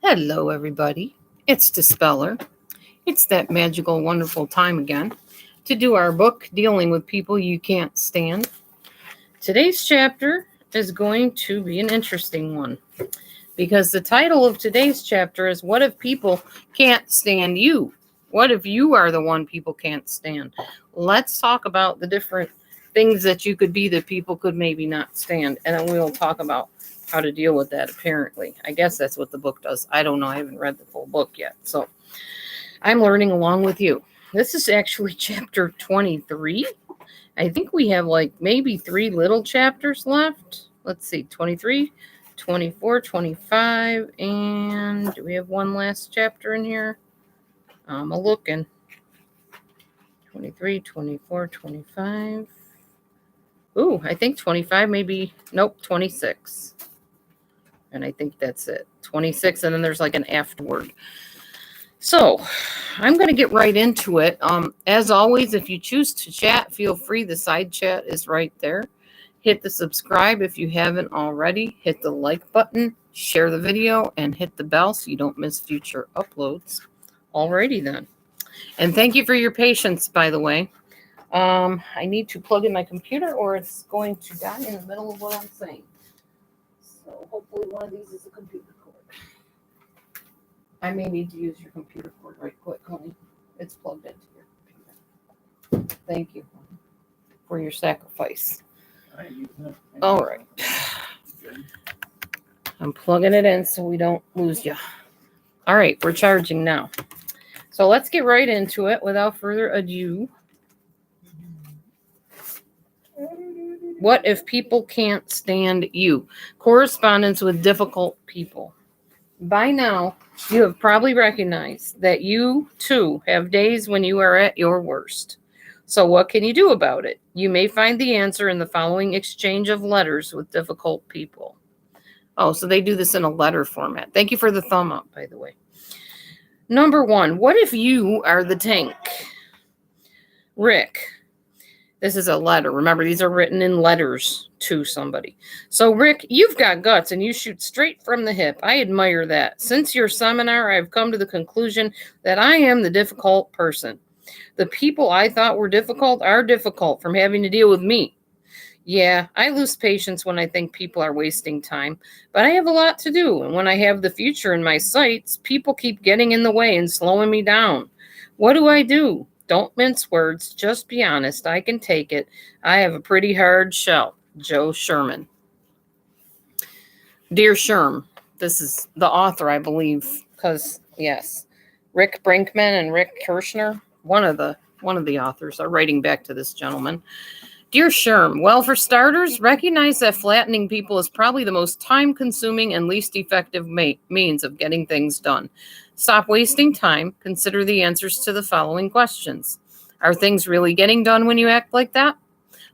Hello, everybody. It's Dispeller. It's that magical, wonderful time again to do our book, Dealing with People You Can't Stand. Today's chapter is going to be an interesting one because the title of today's chapter is What If People Can't Stand You? What if you are the one people can't stand? Let's talk about the different things that you could be that people could maybe not stand, and then we'll talk about how to deal with that, apparently. I guess that's what the book does. I don't know. I haven't read the full book yet. So I'm learning along with you. This is actually chapter 23. I think we have like maybe 3 little chapters left. Let's see, 23, 24, 25, and do we have one last chapter in here? I'm looking. 23, 24, 25. Ooh, I think 25 maybe. Nope, 26. And I think that's it. 26, and then there's like an afterword. So I'm going to get right into it. As always, if you choose to chat, feel free. The side chat is right there. Hit the subscribe if you haven't already. Hit the like button, share the video, and hit the bell so you don't miss future uploads. Alrighty then. And thank you for your patience, by the way. I need to plug in my computer or it's going to die in the middle of what I'm saying. So hopefully one of these is a computer cord. I may need to use your computer cord right quick, honey. It's plugged into your computer. Thank you for your sacrifice. All right. I'm plugging it in so we don't lose you. All right, we're charging now. So let's get right into it without further ado. What if people can't stand you? Correspondence with difficult people. By now, you have probably recognized that you, too, have days when you are at your worst. So what can you do about it? You may find the answer in the following exchange of letters with difficult people. Oh, so they do this in a letter format. Thank you for the thumb up, by the way. Number 1, what if you are the tank? Rick. This is a letter. Remember, these are written in letters to somebody. So, Rick, you've got guts and you shoot straight from the hip. I admire that. Since your seminar, I've come to the conclusion that I am the difficult person. The people I thought were difficult are difficult from having to deal with me. Yeah, I lose patience when I think people are wasting time, but I have a lot to do. And when I have the future in my sights, people keep getting in the way and slowing me down. What do? Don't mince words. Just be honest. I can take it. I have a pretty hard shell. Joe Sherman. Dear Sherm, this is the author, I believe, because, yes, Rick Brinkman and Rick Kirshner, one of the authors, are writing back to this gentleman. Dear Sherm, well, for starters, recognize that flattening people is probably the most time-consuming and least effective means of getting things done. Stop wasting time. Consider the answers to the following questions. Are things really getting done when you act like that?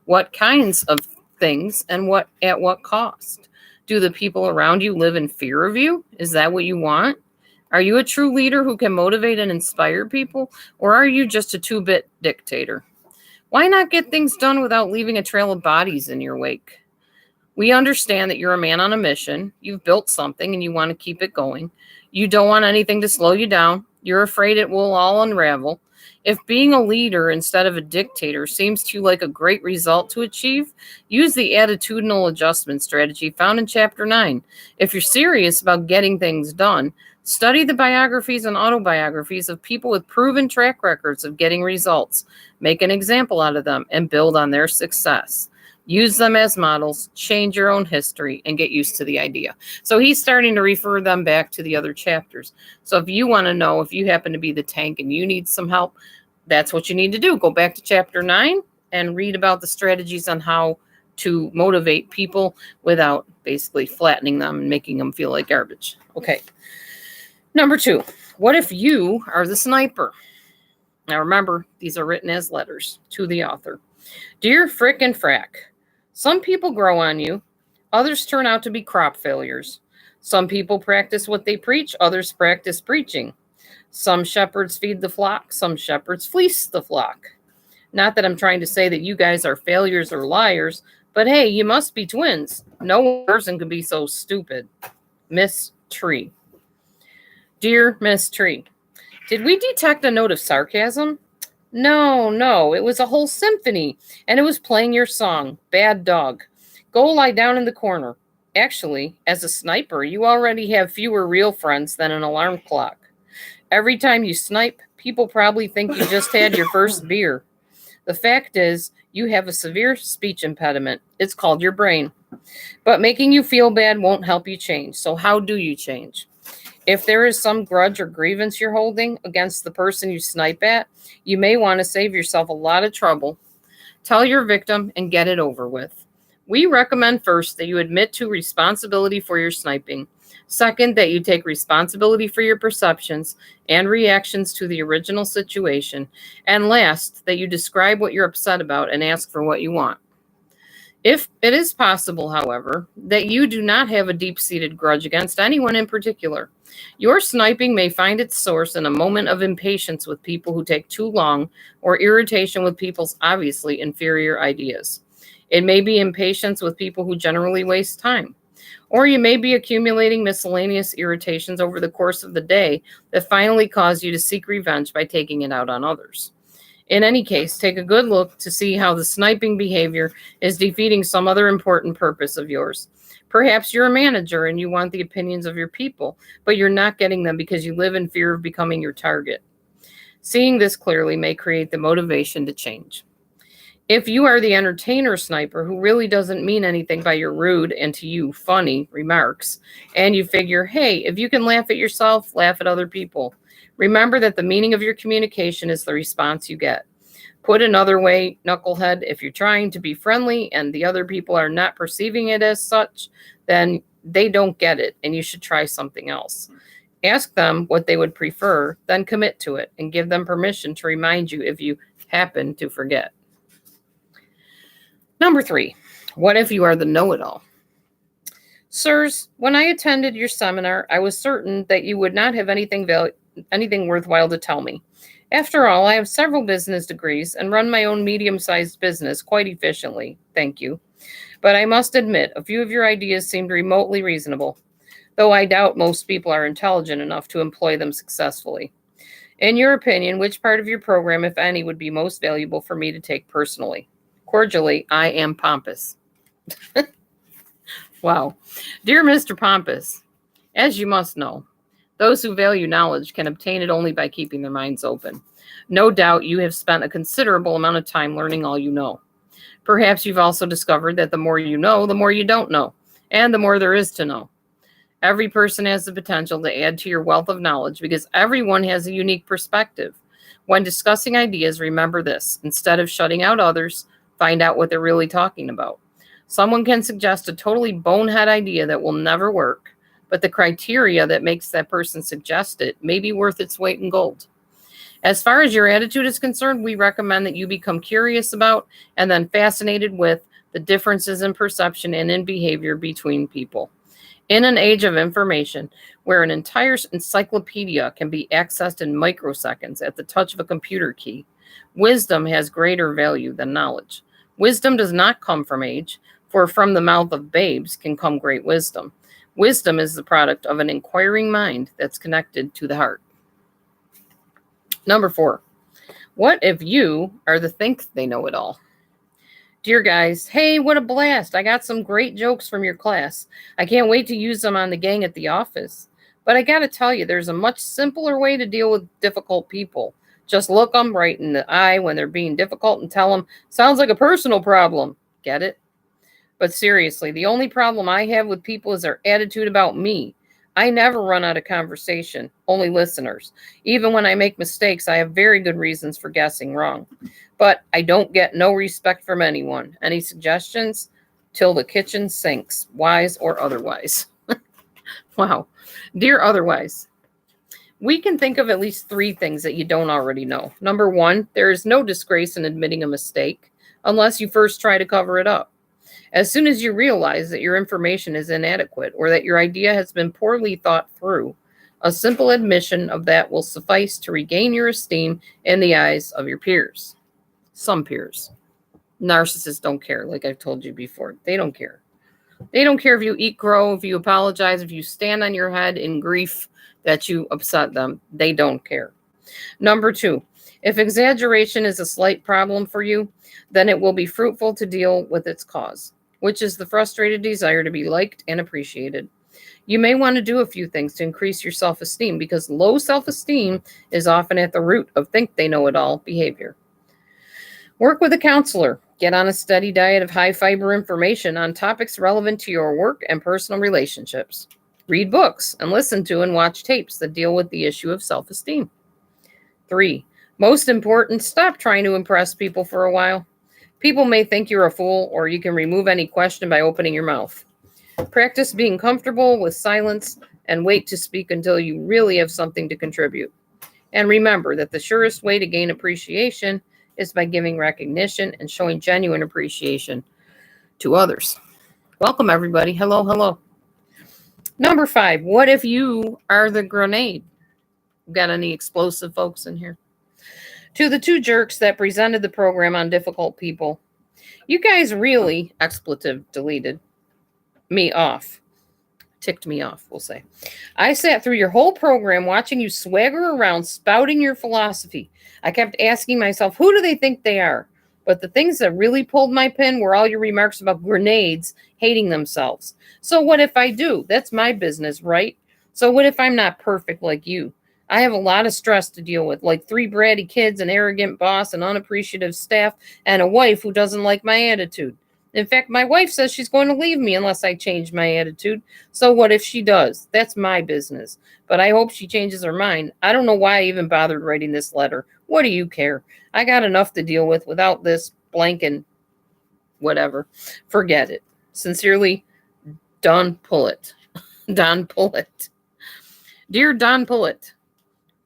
What kinds of things and at what cost? Do the people around you live in fear of you? Is that what you want? Are you a true leader who can motivate and inspire people? Or are you just a 2-bit dictator? Why not get things done without leaving a trail of bodies in your wake? We understand that you're a man on a mission. You've built something and you want to keep it going. You don't want anything to slow you down. You're afraid it will all unravel. If being a leader instead of a dictator seems to you like a great result to achieve, use the attitudinal adjustment strategy found in Chapter 9. If you're serious about getting things done, study the biographies and autobiographies of people with proven track records of getting results. Make an example out of them and build on their success. Use them as models, change your own history, and get used to the idea. So he's starting to refer them back to the other chapters. So if you want to know, if you happen to be the tank and you need some help, that's what you need to do. Go back to Chapter 9 and read about the strategies on how to motivate people without basically flattening them and making them feel like garbage. Okay. Number 2, what if you are the sniper? Now remember, these are written as letters to the author. Dear Frick and Frack, some people grow on you. Others turn out to be crop failures. Some people practice what they preach. Others practice preaching. Some shepherds feed the flock. Some shepherds fleece the flock. Not that I'm trying to say that you guys are failures or liars, but hey, you must be twins. No person could be so stupid. Miss Tree. Dear Miss Tree, did we detect a note of sarcasm? No, it was a whole symphony, and it was playing your song, Bad Dog. Go lie down in the corner. Actually, as a sniper, you already have fewer real friends than an alarm clock. Every time you snipe, people probably think you just had your first beer. The fact is, you have a severe speech impediment. It's called your brain. But making you feel bad won't help you change. So how do you change? If there is some grudge or grievance you're holding against the person you snipe at, you may want to save yourself a lot of trouble. Tell your victim and get it over with. We recommend first that you admit to responsibility for your sniping. Second, that you take responsibility for your perceptions and reactions to the original situation. And last, that you describe what you're upset about and ask for what you want. If it is possible, however, that you do not have a deep-seated grudge against anyone in particular, your sniping may find its source in a moment of impatience with people who take too long or irritation with people's obviously inferior ideas. It may be impatience with people who generally waste time. Or you may be accumulating miscellaneous irritations over the course of the day that finally cause you to seek revenge by taking it out on others. In any case, take a good look to see how the sniping behavior is defeating some other important purpose of yours. Perhaps you're a manager and you want the opinions of your people, but you're not getting them because you live in fear of becoming your target. Seeing this clearly may create the motivation to change. If you are the entertainer sniper who really doesn't mean anything by your rude and to you funny remarks, and you figure, hey, if you can laugh at yourself, laugh at other people. Remember that the meaning of your communication is the response you get. Put another way, knucklehead, if you're trying to be friendly and the other people are not perceiving it as such, then they don't get it and you should try something else. Ask them what they would prefer, then commit to it and give them permission to remind you if you happen to forget. Number 3, what if you are the know-it-all? Sirs, when I attended your seminar, I was certain that you would not have anything worthwhile to tell me. After all, I have several business degrees and run my own medium-sized business quite efficiently, thank you. But I must admit, a few of your ideas seemed remotely reasonable, though I doubt most people are intelligent enough to employ them successfully. In your opinion, which part of your program, if any, would be most valuable for me to take personally? Cordially, I am Pompous. Wow. Dear Mr. Pompous, as you must know, those who value knowledge can obtain it only by keeping their minds open. No doubt you have spent a considerable amount of time learning all you know. Perhaps you've also discovered that the more you know, the more you don't know, and the more there is to know. Every person has the potential to add to your wealth of knowledge because everyone has a unique perspective. When discussing ideas, remember this. Instead of shutting out others, find out what they're really talking about. Someone can suggest a totally bonehead idea that will never work, but the criteria that makes that person suggest it may be worth its weight in gold. As far as your attitude is concerned, we recommend that you become curious about and then fascinated with the differences in perception and in behavior between people. In an age of information, where an entire encyclopedia can be accessed in microseconds at the touch of a computer key, wisdom has greater value than knowledge. Wisdom does not come from age, for from the mouth of babes can come great wisdom. Wisdom is the product of an inquiring mind that's connected to the heart. Number 4, what if you are the think-they-know-it-all? Dear guys, hey, what a blast. I got some great jokes from your class. I can't wait to use them on the gang at the office. But I got to tell you, there's a much simpler way to deal with difficult people. Just look them right in the eye when they're being difficult and tell them, sounds like a personal problem. Get it? But seriously, the only problem I have with people is their attitude about me. I never run out of conversation, only listeners. Even when I make mistakes, I have very good reasons for guessing wrong. But I don't get no respect from anyone. Any suggestions? Till the kitchen sinks, wise or otherwise. Wow. Dear otherwise, we can think of at least 3 things that you don't already know. Number 1, there is no disgrace in admitting a mistake unless you first try to cover it up. As soon as you realize that your information is inadequate or that your idea has been poorly thought through, a simple admission of that will suffice to regain your esteem in the eyes of your peers. Some peers. Narcissists don't care, like I've told you before. They don't care. They don't care if you eat crow, if you apologize, if you stand on your head in grief that you upset them. They don't care. Number 2, if exaggeration is a slight problem for you, then it will be fruitful to deal with its cause, which is the frustrated desire to be liked and appreciated. You may want to do a few things to increase your self-esteem because low self-esteem is often at the root of think-they-know-it-all behavior. Work with a counselor. Get on a steady diet of high-fiber information on topics relevant to your work and personal relationships. Read books and listen to and watch tapes that deal with the issue of self-esteem. 3, most important, stop trying to impress people for a while. People may think you're a fool, or you can remove any question by opening your mouth. Practice being comfortable with silence and wait to speak until you really have something to contribute. And remember that the surest way to gain appreciation is by giving recognition and showing genuine appreciation to others. Welcome, everybody. Hello, hello. Number 5, what if you are the grenade? Got any explosive folks in here? To the 2 jerks that presented the program on difficult people, you guys really, expletive deleted, me off. Ticked me off, we'll say. I sat through your whole program watching you swagger around spouting your philosophy. I kept asking myself, who do they think they are? But the things that really pulled my pin were all your remarks about grenades hating themselves. So what if I do? That's my business, right? So what if I'm not perfect like you? I have a lot of stress to deal with, like 3 bratty kids, an arrogant boss, an unappreciative staff, and a wife who doesn't like my attitude. In fact, my wife says she's going to leave me unless I change my attitude. So what if she does? That's my business. But I hope she changes her mind. I don't know why I even bothered writing this letter. What do you care? I got enough to deal with without this blanking whatever. Forget it. Sincerely, Don Pullet. Don Pullet. Dear Don Pullet.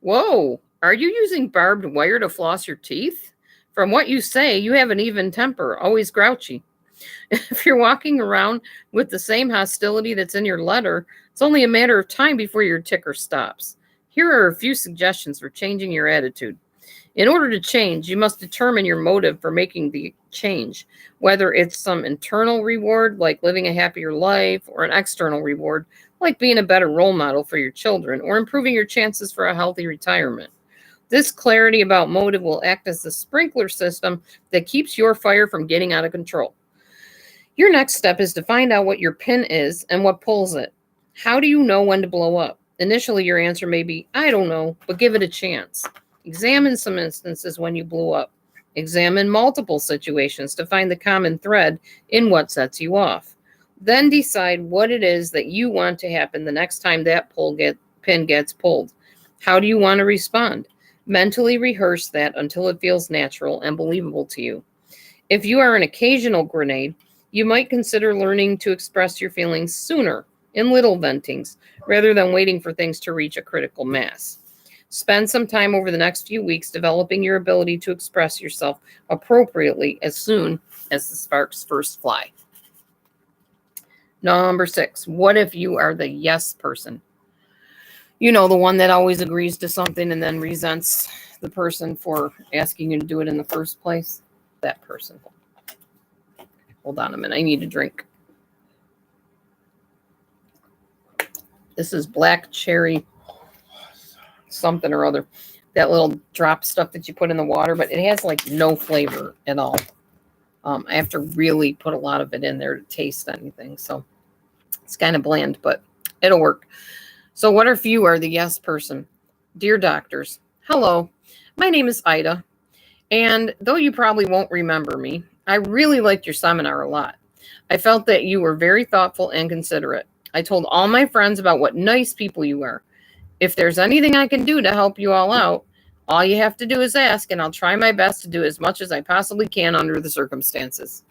Whoa, are you using barbed wire to floss your teeth? From what you say, you have an even temper, always grouchy. If you're walking around with the same hostility that's in your letter, it's only a matter of time before your ticker stops. Here are a few suggestions for changing your attitude. In order to change, you must determine your motive for making the change, whether it's some internal reward, like living a happier life, or an external reward, like being a better role model for your children, or improving your chances for a healthy retirement. This clarity about motive will act as the sprinkler system that keeps your fire from getting out of control. Your next step is to find out what your pin is and what pulls it. How do you know when to blow up? Initially, your answer may be, I don't know, but give it a chance. Examine some instances when you blew up. Examine multiple situations to find the common thread in what sets you off. Then decide what it is that you want to happen the next time that pin gets pulled. How do you want to respond? Mentally rehearse that until it feels natural and believable to you. If you are an occasional grenade, you might consider learning to express your feelings sooner in little ventings rather than waiting for things to reach a critical mass. Spend some time over the next few weeks developing your ability to express yourself appropriately as soon as the sparks first fly. Number 6, what if you are the yes person? You know, the one that always agrees to something and then resents the person for asking you to do it in the first place. That person. Hold on a minute. I need a drink. This is black cherry something or other. That little drop stuff that you put in the water, but it has like no flavor at all. I have to really put a lot of it in there to taste anything. So it's kind of bland, but it'll work. So what if you are the yes person? Dear doctors, hello, my name is Ida. And though you probably won't remember me, I really liked your seminar a lot. I felt that you were very thoughtful and considerate. I told all my friends about what nice people you are. If there's anything I can do to help you all out, all you have to do is ask, and I'll try my best to do as much as I possibly can under the circumstances.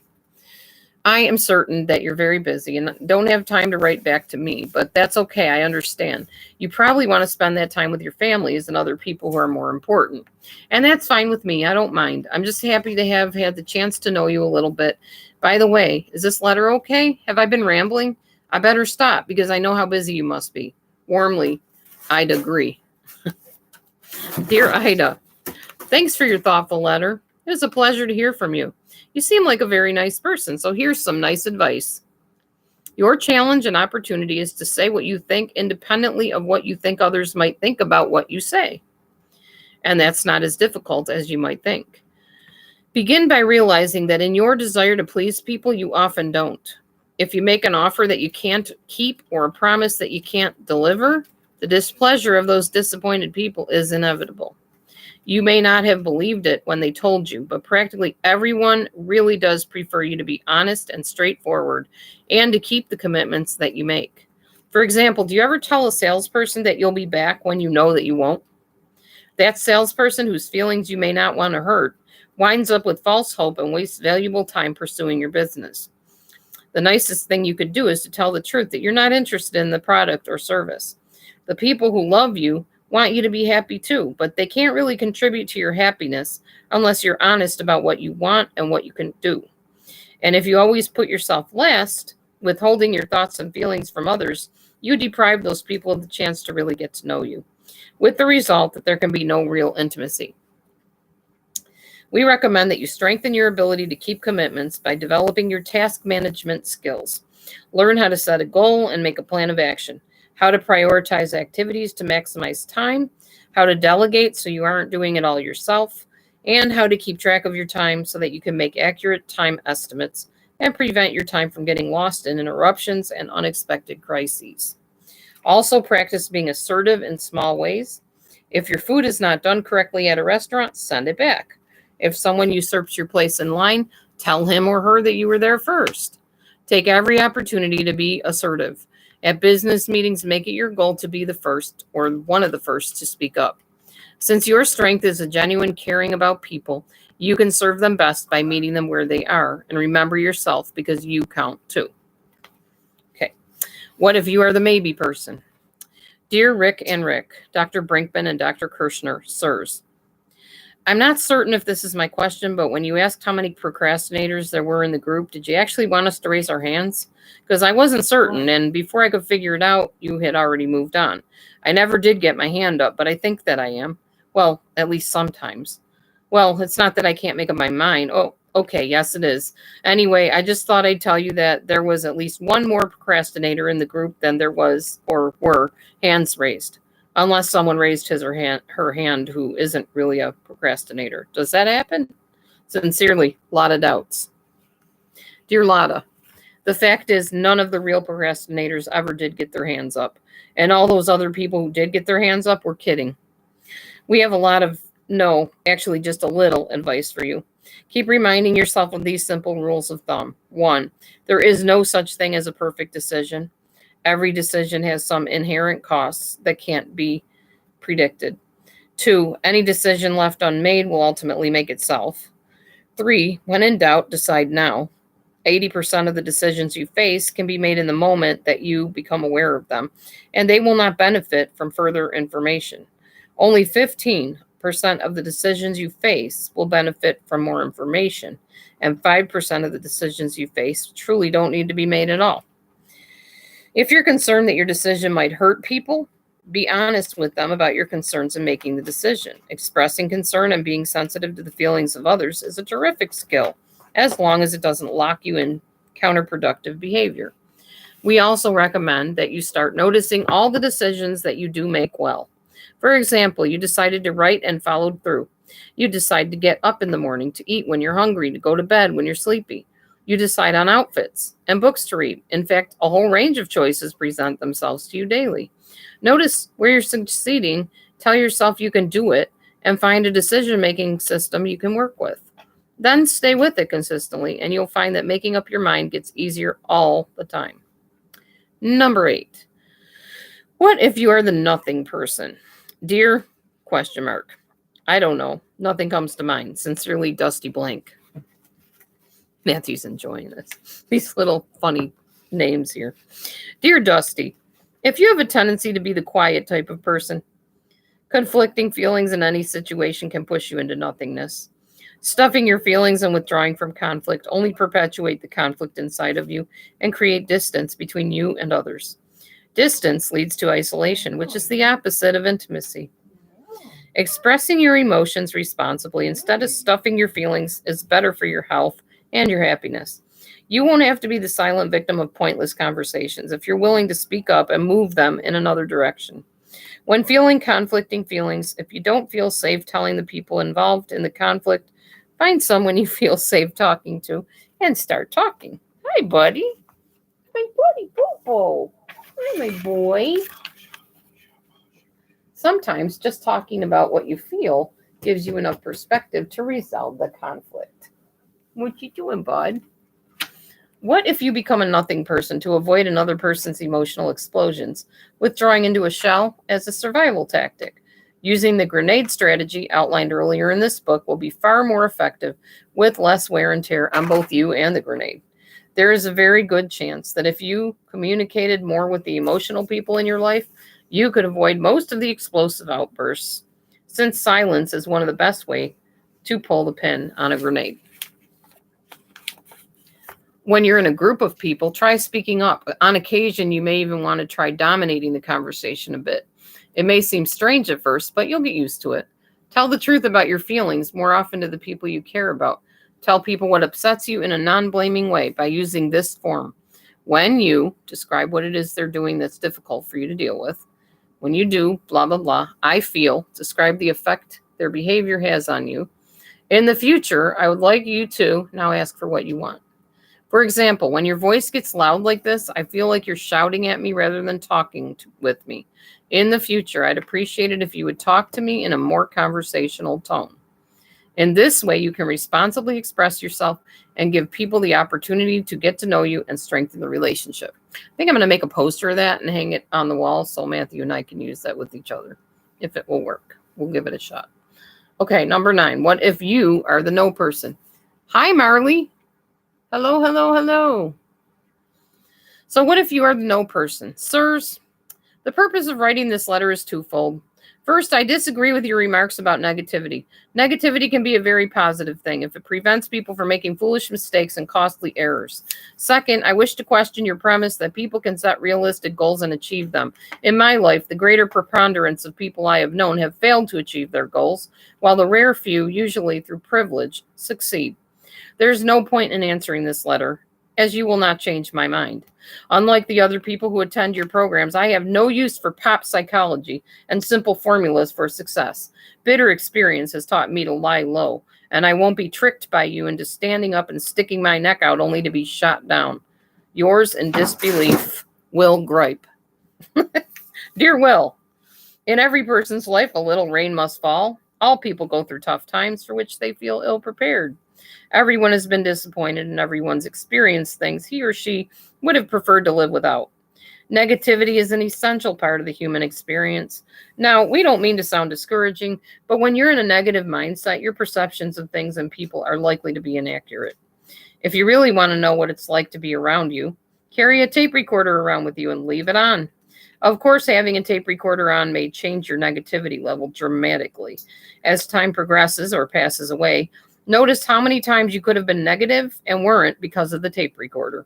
I am certain that you're very busy and don't have time to write back to me, but that's okay. I understand. You probably want to spend that time with your families and other people who are more important. And that's fine with me. I don't mind. I'm just happy to have had the chance to know you a little bit. By the way, is this letter okay? Have I been rambling? I better stop because I know how busy you must be. Warmly, I'd agree. Dear Ida, thanks for your thoughtful letter. It was a pleasure to hear from you. You seem like a very nice person, so here's some nice advice. Your challenge and opportunity is to say what you think independently of what you think others might think about what you say. And that's not as difficult as you might think. Begin by realizing that in your desire to please people, you often don't. If you make an offer that you can't keep or a promise that you can't deliver, the displeasure of those disappointed people is inevitable. You may not have believed it when they told you, but practically everyone really does prefer you to be honest and straightforward and to keep the commitments that you make. For example, do you ever tell a salesperson that you'll be back when you know that you won't? That salesperson whose feelings you may not want to hurt winds up with false hope and wastes valuable time pursuing your business. The nicest thing you could do is to tell the truth that you're not interested in the product or service. The people who love you want you to be happy too, but they can't really contribute to your happiness unless you're honest about what you want and what you can do. And if you always put yourself last, withholding your thoughts and feelings from others, you deprive those people of the chance to really get to know you, with the result that there can be no real intimacy. We recommend that you strengthen your ability to keep commitments by developing your task management skills. Learn how to set a goal and make a plan of action, how to prioritize activities to maximize time, how to delegate so you aren't doing it all yourself, and how to keep track of your time so that you can make accurate time estimates and prevent your time from getting lost in interruptions and unexpected crises. Also, practice being assertive in small ways. If your food is not done correctly at a restaurant, send it back. If someone usurps your place in line, tell him or her that you were there first. Take every opportunity to be assertive. At business meetings, make it your goal to be the first or one of the first to speak up. Since your strength is a genuine caring about people, you can serve them best by meeting them where they are. And remember yourself, because you count too. Okay. What if you are the maybe person? Dear Rick and Rick, Dr. Brinkman and Dr. Kirshner, sirs. I'm not certain if this is my question, but when you asked how many procrastinators there were in the group, did you actually want us to raise our hands? Because I wasn't certain, and before I could figure it out, you had already moved on. I never did get my hand up, but I think that I am. Well, at least sometimes. Well, it's not that I can't make up my mind. Oh, okay, yes, it is. Anyway, I just thought I'd tell you that there was at least one more procrastinator in the group than there was or were hands raised. Unless someone raised his or her hand who isn't really a procrastinator. Does that happen? Sincerely, Lotta doubts. Dear Lotta, the fact is none of the real procrastinators ever did get their hands up. And all those other people who did get their hands up were kidding. We have actually just a little advice for you. Keep reminding yourself of these simple rules of thumb. 1, there is no such thing as a perfect decision. Every decision has some inherent costs that can't be predicted. 2, any decision left unmade will ultimately make itself. 3, when in doubt, decide now. 80% of the decisions you face can be made in the moment that you become aware of them, and they will not benefit from further information. Only 15% of the decisions you face will benefit from more information, and 5% of the decisions you face truly don't need to be made at all. If you're concerned that your decision might hurt people, be honest with them about your concerns in making the decision. Expressing concern and being sensitive to the feelings of others is a terrific skill, as long as it doesn't lock you in counterproductive behavior. We also recommend that you start noticing all the decisions that you do make well. For example, you decided to write and followed through. You decide to get up in the morning, to eat when you're hungry, to go to bed when you're sleepy. You decide on outfits and books to read. In fact, a whole range of choices present themselves to you daily. Notice where you're succeeding, tell yourself you can do it, and find a decision-making system you can work with. Then stay with it consistently, and you'll find that making up your mind gets easier all the time. Number 8. What if you are the nothing person? Dear ? I don't know. Nothing comes to mind. Sincerely, Dusty Blank. Matthew's enjoying this. These little funny names here. Dear Dusty, if you have a tendency to be the quiet type of person, conflicting feelings in any situation can push you into nothingness. Stuffing your feelings and withdrawing from conflict only perpetuate the conflict inside of you and create distance between you and others. Distance leads to isolation, which is the opposite of intimacy. Expressing your emotions responsibly instead of stuffing your feelings is better for your health and your happiness. You won't have to be the silent victim of pointless conversations if you're willing to speak up and move them in another direction. When feeling conflicting feelings, if you don't feel safe telling the people involved in the conflict, find someone you feel safe talking to and start talking. Hi, buddy. My buddy, Bobo. Hi, my boy. Sometimes just talking about what you feel gives you enough perspective to resolve the conflict. What you doing, bud? What if you become a nothing person to avoid another person's emotional explosions, withdrawing into a shell as a survival tactic? Using the grenade strategy outlined earlier in this book will be far more effective with less wear and tear on both you and the grenade. There is a very good chance that if you communicated more with the emotional people in your life, you could avoid most of the explosive outbursts, since silence is one of the best ways to pull the pin on a grenade. When you're in a group of people, try speaking up. On occasion, you may even want to try dominating the conversation a bit. It may seem strange at first, but you'll get used to it. Tell the truth about your feelings more often to the people you care about. Tell people what upsets you in a non-blaming way by using this form. When you describe what it is they're doing that's difficult for you to deal with. When you do, blah, blah, blah, I feel, describe the effect their behavior has on you. In the future, I would like you to now ask for what you want. For example, when your voice gets loud like this, I feel like you're shouting at me rather than talking with me. In the future, I'd appreciate it if you would talk to me in a more conversational tone. In this way, you can responsibly express yourself and give people the opportunity to get to know you and strengthen the relationship. I think I'm going to make a poster of that and hang it on the wall so Matthew and I can use that with each other. If it will work, we'll give it a shot. Okay, number 9. What if you are the no person? Hi, Marley. Hello, hello, hello. So what if you are the no person? Sirs, the purpose of writing this letter is twofold. First, I disagree with your remarks about negativity. Negativity can be a very positive thing if it prevents people from making foolish mistakes and costly errors. Second, I wish to question your premise that people can set realistic goals and achieve them. In my life, the greater preponderance of people I have known have failed to achieve their goals, while the rare few, usually through privilege, succeed. There's no point in answering this letter, as you will not change my mind. Unlike the other people who attend your programs, I have no use for pop psychology and simple formulas for success. Bitter experience has taught me to lie low, and I won't be tricked by you into standing up and sticking my neck out only to be shot down. Yours in disbelief, Will Gripe. Dear Will, in every person's life, a little rain must fall. All people go through tough times for which they feel ill-prepared. Everyone has been disappointed and everyone's experienced things he or she would have preferred to live without. Negativity is an essential part of the human experience. Now, we don't mean to sound discouraging, but when you're in a negative mindset, your perceptions of things and people are likely to be inaccurate. If you really want to know what it's like to be around you, carry a tape recorder around with you and leave it on. Of course, having a tape recorder on may change your negativity level dramatically. As time progresses or passes away, notice how many times you could have been negative and weren't because of the tape recorder.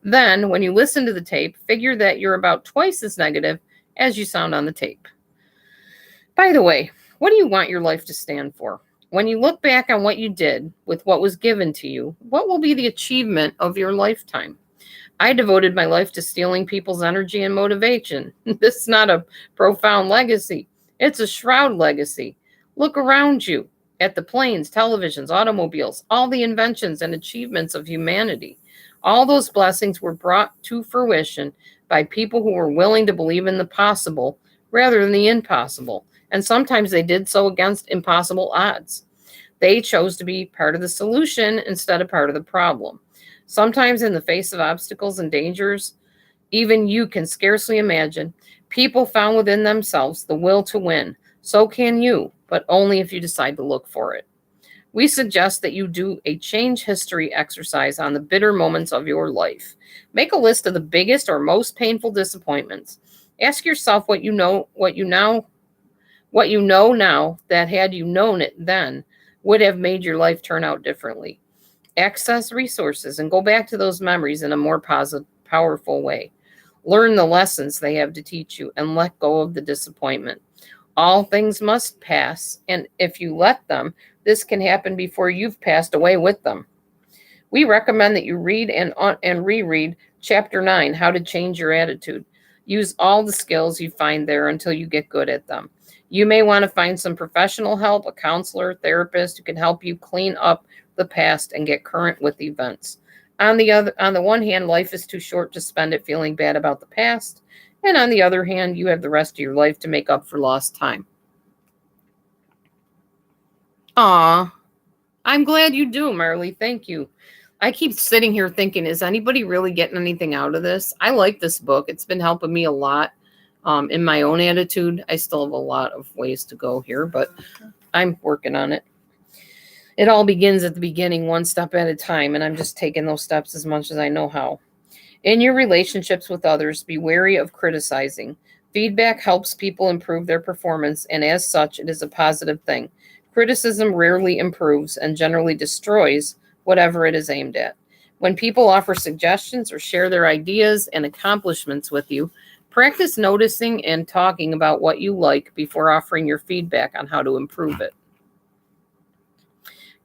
Then, when you listen to the tape, figure that you're about twice as negative as you sound on the tape. By the way, what do you want your life to stand for? When you look back on what you did with what was given to you, what will be the achievement of your lifetime? I devoted my life to stealing people's energy and motivation. This is not a profound legacy. It's a shroud legacy. Look around you at the planes, televisions, automobiles, all the inventions and achievements of humanity. All those blessings were brought to fruition by people who were willing to believe in the possible rather than the impossible. And sometimes they did so against impossible odds. They chose to be part of the solution instead of part of the problem. Sometimes in the face of obstacles and dangers, even you can scarcely imagine, people found within themselves the will to win. So can you, but only if you decide to look for it. We suggest that you do a change history exercise on the bitter moments of your life. Make a list of the biggest or most painful disappointments. Ask yourself what you know now that had you known it then would have made your life turn out differently. Access resources and go back to those memories in a more positive, powerful way. Learn the lessons they have to teach you and let go of the disappointment. All things must pass, and if you let them, this can happen before you've passed away with them. We recommend that you read and reread Chapter 9, How to Change Your Attitude. Use all the skills you find there until you get good at them. You may want to find some professional help, a counselor, therapist who can help you clean up the past and get current with events. On the one hand, life is too short to spend it feeling bad about the past, and on the other hand, you have the rest of your life to make up for lost time. Aw, I'm glad you do, Marley. Thank you. I keep sitting here thinking, is anybody really getting anything out of this? I like this book. It's been helping me a lot in my own attitude. I still have a lot of ways to go here, but I'm working on it. It all begins at the beginning, one step at a time, and I'm just taking those steps as much as I know how. In your relationships with others, be wary of criticizing. Feedback helps people improve their performance, and as such, it is a positive thing. Criticism rarely improves and generally destroys whatever it is aimed at. When people offer suggestions or share their ideas and accomplishments with you, practice noticing and talking about what you like before offering your feedback on how to improve it.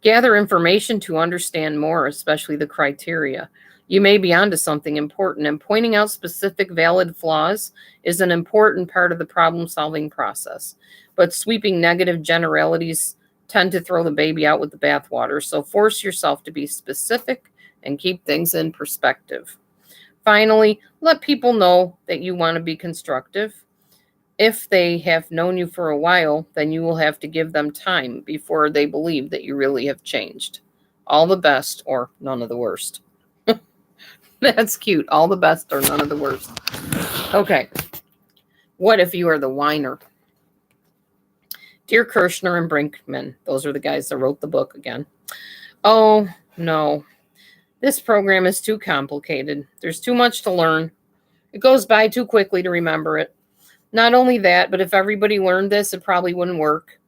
Gather information to understand more, especially the criteria. You may be onto something important, and pointing out specific valid flaws is an important part of the problem-solving process. But sweeping negative generalities tend to throw the baby out with the bathwater, so force yourself to be specific and keep things in perspective. Finally, let people know that you want to be constructive. If they have known you for a while, then you will have to give them time before they believe that you really have changed. All the best, or none of the worst. That's cute. All the best or none of the worst. Okay. What if you are the whiner? Dear Kirshner and Brinkman, those are the guys that wrote the book again. Oh, no. This program is too complicated. There's too much to learn. It goes by too quickly to remember it. Not only that, but if everybody learned this, it probably wouldn't work.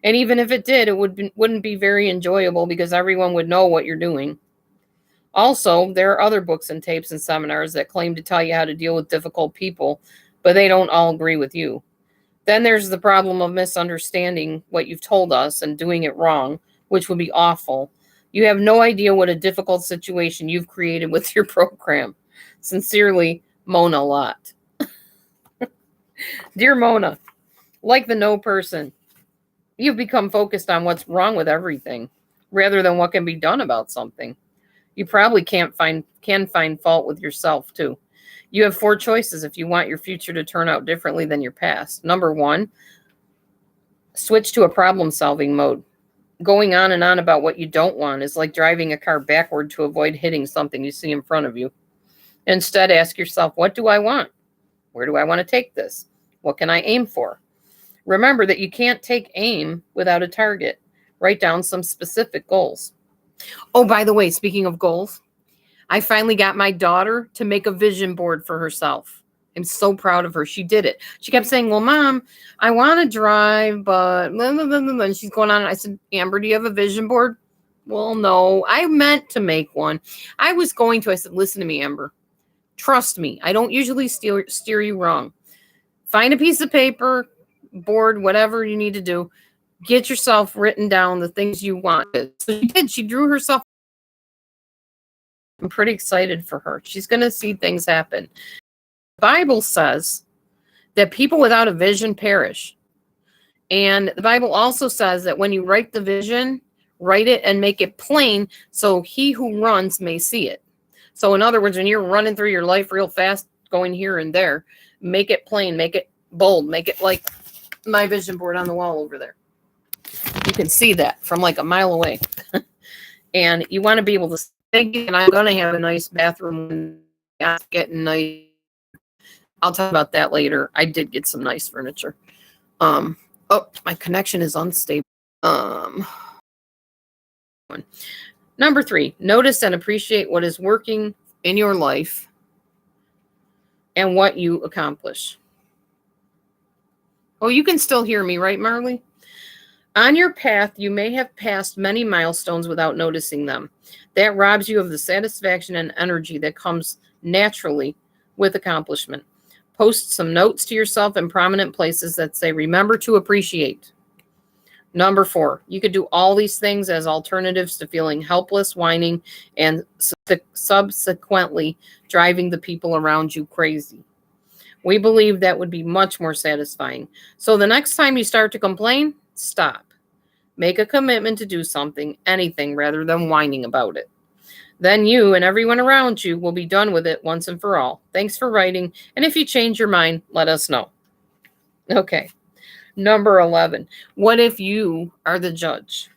And even if it did, it wouldn't be very enjoyable because everyone would know what you're doing. Also, there are other books and tapes and seminars that claim to tell you how to deal with difficult people, but they don't all agree with you. Then there's the problem of misunderstanding what you've told us and doing it wrong, which would be awful. You have no idea what a difficult situation you've created with your program. Sincerely, Mona Lott. Dear Mona, like the no person, you've become focused on what's wrong with everything rather than what can be done about something. You probably can find fault with yourself too. You have 4 choices if you want your future to turn out differently than your past. Number 1, switch to a problem-solving mode. Going on and on about what you don't want is like driving a car backward to avoid hitting something you see in front of you. Instead, ask yourself, what do I want? Where do I want to take this? What can I aim for? Remember that you can't take aim without a target. Write down some specific goals. Oh, by the way, speaking of goals, I finally got my daughter to make a vision board for herself. I'm so proud of her. She did it. She kept saying, well, Mom, I want to drive, but blah, blah, blah, blah. And she's going on. And I said, Amber, do you have a vision board? Well, no, I meant to make one. I said, listen to me, Amber. Trust me. I don't usually steer you wrong. Find a piece of paper, board, whatever you need to do. Get yourself written down the things you want. So she did. She drew herself. I'm pretty excited for her. She's going to see things happen. The Bible says that people without a vision perish. And the Bible also says that when you write the vision, write it and make it plain so he who runs may see it. So in other words, when you're running through your life real fast, going here and there, make it plain, make it bold, make it like my vision board on the wall over there. You can see that from like a mile away. And you want to be able to think, and I'm going to have a nice bathroom. Getting nice. I'll talk about that later. I did get some nice furniture. Oh, my connection is unstable. Number 3, notice and appreciate what is working in your life and what you accomplish. Oh, you can still hear me, right, Marley? On your path, you may have passed many milestones without noticing them. That robs you of the satisfaction and energy that comes naturally with accomplishment. Post some notes to yourself in prominent places that say, remember to appreciate. Number 4, you could do all these things as alternatives to feeling helpless, whining, and subsequently driving the people around you crazy. We believe that would be much more satisfying. So the next time you start to complain, stop. Make a commitment to do something, anything, rather than whining about it. Then you and everyone around you will be done with it once and for all. Thanks for writing, and if you change your mind, let us know. Okay. Number 11. What if you are the judge?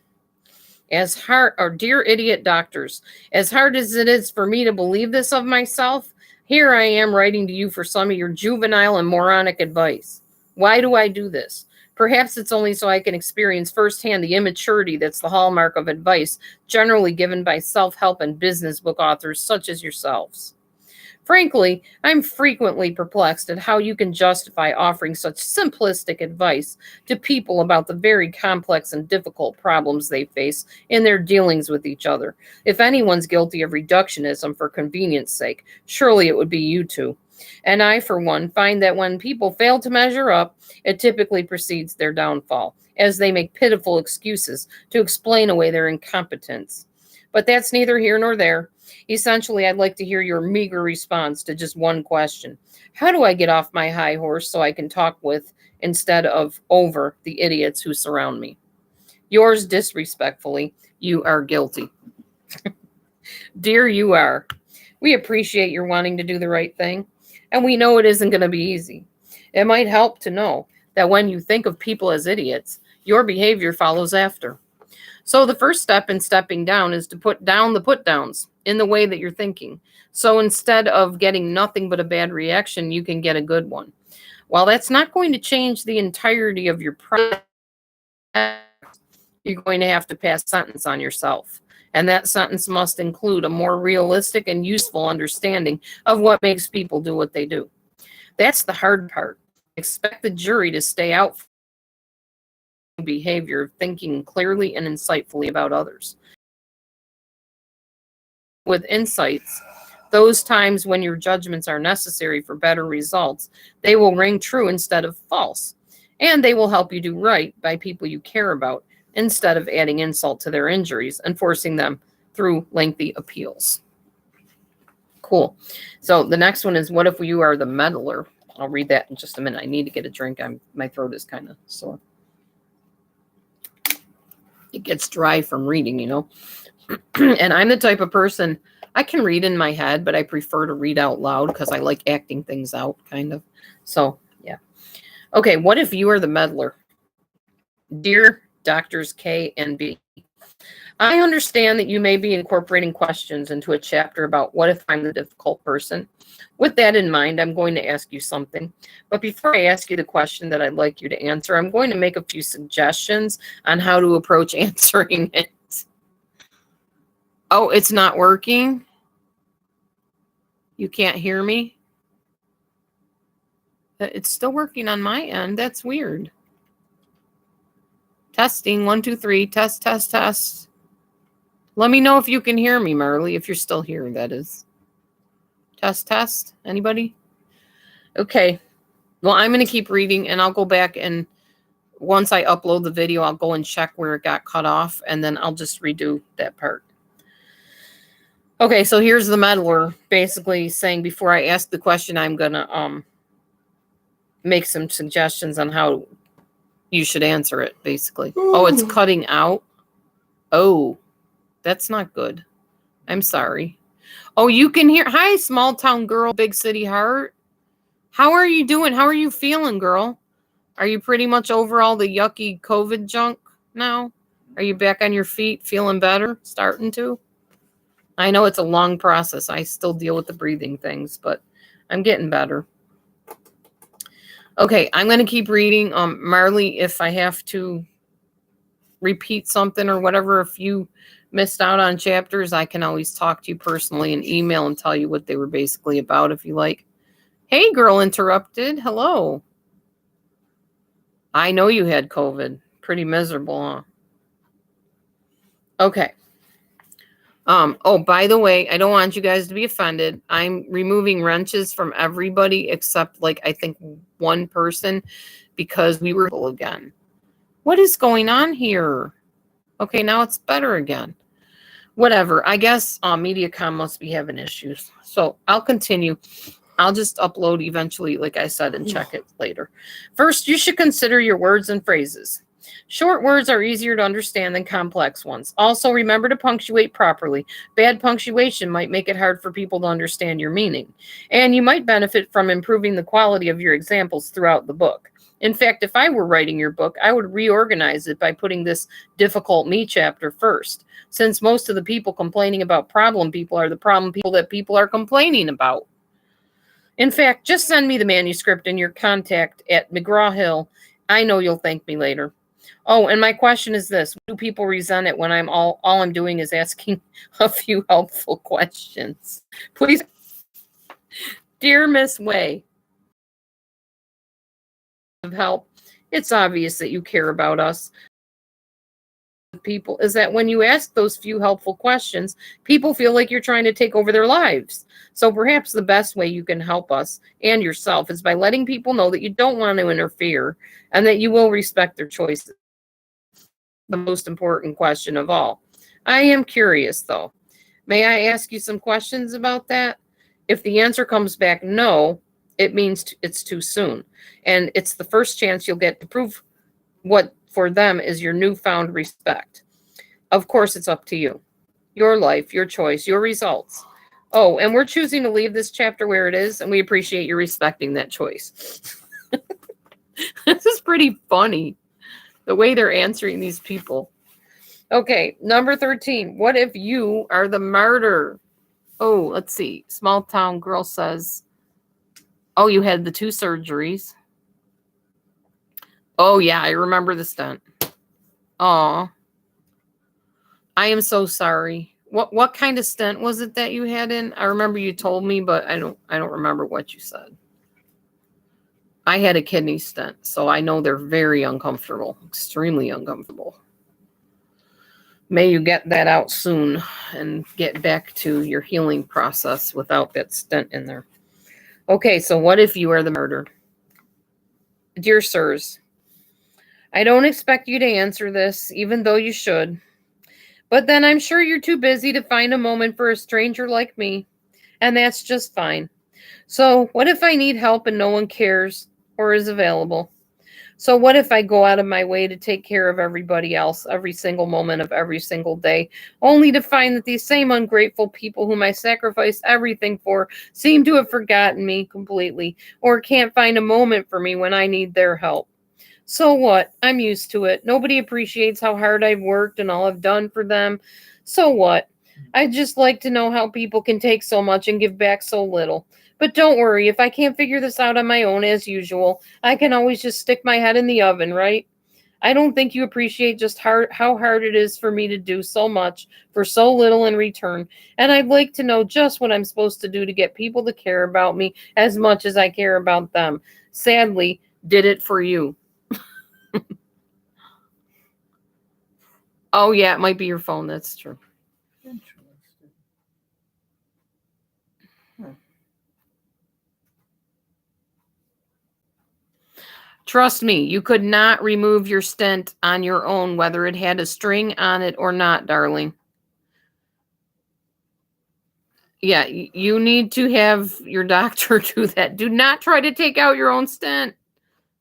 Dear idiot doctors, as hard as it is for me to believe this of myself, here I am writing to you for some of your juvenile and moronic advice. Why do I do this? Perhaps it's only so I can experience firsthand the immaturity that's the hallmark of advice generally given by self-help and business book authors such as yourselves. Frankly, I'm frequently perplexed at how you can justify offering such simplistic advice to people about the very complex and difficult problems they face in their dealings with each other. If anyone's guilty of reductionism for convenience sake, surely it would be you two. And I, for one, find that when people fail to measure up, it typically precedes their downfall, as they make pitiful excuses to explain away their incompetence. But that's neither here nor there. Essentially, I'd like to hear your meager response to just one question. How do I get off my high horse so I can talk with instead of over the idiots who surround me? Yours disrespectfully, you are guilty. Dear you are, we appreciate your wanting to do the right thing, and we know it isn't going to be easy. It might help to know that when you think of people as idiots, your behavior follows after. So the first step in stepping down is to put down the put-downs in the way that you're thinking. So instead of getting nothing but a bad reaction, you can get a good one. While that's not going to change the entirety of your process, you're going to have to pass sentence on yourself. And that sentence must include a more realistic and useful understanding of what makes people do what they do. That's the hard part. Expect the jury to stay out for behavior of thinking clearly and insightfully about others. With insights, those times when your judgments are necessary for better results, they will ring true instead of false. And they will help you do right by people you care about instead of adding insult to their injuries and forcing them through lengthy appeals. Cool. So the next one is, what if you are the meddler? I'll read that in just a minute. I need to get a drink. My throat is kind of sore. It gets dry from reading, you know. And I'm the type of person, I can read in my head, but I prefer to read out loud because I like acting things out, kind of. So, yeah. Okay, what if you are the meddler? Dear Doctors K and B, I understand that you may be incorporating questions into a chapter about what if I'm the difficult person. With that in mind, I'm going to ask you something. But before I ask you the question that I'd like you to answer, I'm going to make a few suggestions on how to approach answering it. Oh, it's not working? You can't hear me? It's still working on my end. That's weird. Testing, 1, 2, 3, test, test, test. Let me know if you can hear me, Marley, if you're still here, that is. Test, test. Anybody? Okay. Well, I'm going to keep reading, and I'll go back, and once I upload the video, I'll go and check where it got cut off, and then I'll just redo that part. Okay, so here's the meddler basically saying, before I ask the question, I'm going to make some suggestions on how you should answer it, basically. Oh, it's cutting out. Oh, that's not good. I'm sorry. Oh, you can hear. Hi, small town girl, big city heart. How are you doing? How are you feeling, girl? Are you pretty much over all the yucky COVID junk now? Are you back on your feet, feeling better, starting to? I know it's a long process. I still deal with the breathing things, but I'm getting better. Okay, I'm going to keep reading. Marley, if I have to repeat something or whatever, if you missed out on chapters, I can always talk to you personally and email and tell you what they were basically about if you like. Hey, girl interrupted. Hello. I know you had COVID. Pretty miserable, huh? Okay. Oh, by the way, I don't want you guys to be offended. I'm removing wrenches from everybody except, like, I think one person because we were again. What is going on here? Okay, now it's better again. Whatever. I guess MediaCom must be having issues. So I'll continue. I'll just upload eventually, like I said, and check it later. First, you should consider your words and phrases. Short words are easier to understand than complex ones. Also, remember to punctuate properly. Bad punctuation might make it hard for people to understand your meaning. And you might benefit from improving the quality of your examples throughout the book. In fact, if I were writing your book, I would reorganize it by putting this difficult me chapter first, since most of the people complaining about problem people are the problem people that people are complaining about. In fact, just send me the manuscript and your contact at McGraw-Hill. I know you'll thank me later. Oh, and my question is this. Do people resent it when all I'm doing is asking a few helpful questions? Please. Dear Miss Way, of help. It's obvious that you care about us. People is that when you ask those few helpful questions, people feel like you're trying to take over their lives. So perhaps the best way you can help us and yourself is by letting people know that you don't want to interfere and that you will respect their choices. The most important question of all. I am curious, though. May I ask you some questions about that? If the answer comes back no, it means it's too soon. And it's the first chance you'll get to prove what for them is your newfound respect. Of course, it's up to you. Your life, your choice, your results. Oh, and we're choosing to leave this chapter where it is, and we appreciate you respecting that choice. This is pretty funny, the way they're answering these people. Okay, number 13. What if you are the martyr? Oh, let's see. Small town girl says, oh, you had the 2 surgeries. Oh, yeah, I remember the stent. Aw. I am so sorry. What kind of stent was it that you had in? I remember you told me, but I don't remember what you said. I had a kidney stent, so I know they're very uncomfortable, extremely uncomfortable. May you get that out soon and get back to your healing process without that stent in there. Okay, so what if you are the martyr? Dear sirs, I don't expect you to answer this, even though you should. But then I'm sure you're too busy to find a moment for a stranger like me, and that's just fine. So what if I need help and no one cares or is available? So what if I go out of my way to take care of everybody else every single moment of every single day, only to find that these same ungrateful people whom I sacrificed everything for seem to have forgotten me completely or can't find a moment for me when I need their help? So what? I'm used to it. Nobody appreciates how hard I've worked and all I've done for them. So what? I'd just like to know how people can take so much and give back so little. But don't worry, if I can't figure this out on my own as usual, I can always just stick my head in the oven, right? I don't think you appreciate just how hard it is for me to do so much for so little in return. And I'd like to know just what I'm supposed to do to get people to care about me as much as I care about them. Sadly, did it for you. Oh, yeah, it might be your phone. That's true. Interesting. Trust me, you could not remove your stent on your own, whether it had a string on it or not, darling. Yeah, you need to have your doctor do that. Do not try to take out your own stent.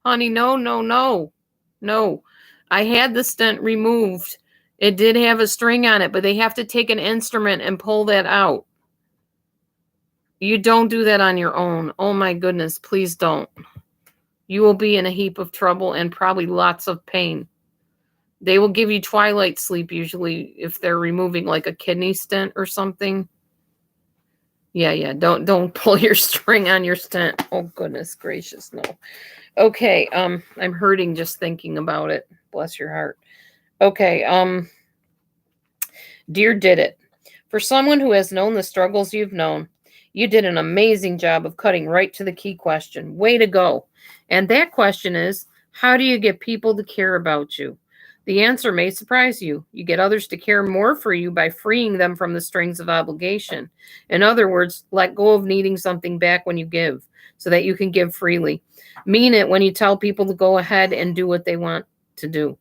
Honey, no, no, no. No. I had the stent removed. It did have a string on it, but they have to take an instrument and pull that out. You don't do that on your own. Oh my goodness, please don't. You will be in a heap of trouble and probably lots of pain. They will give you twilight sleep usually if they're removing like a kidney stent or something. Yeah. Don't pull your string on your stent. Oh goodness gracious, no. Okay, I'm hurting just thinking about it. Bless your heart. Okay, dear Did It, for someone who has known the struggles you've known, you did an amazing job of cutting right to the key question. Way to go. And that question is, how do you get people to care about you? The answer may surprise you. You get others to care more for you by freeing them from the strings of obligation. In other words, let go of needing something back when you give, so that you can give freely. Mean it when you tell people to go ahead and do what they want to do.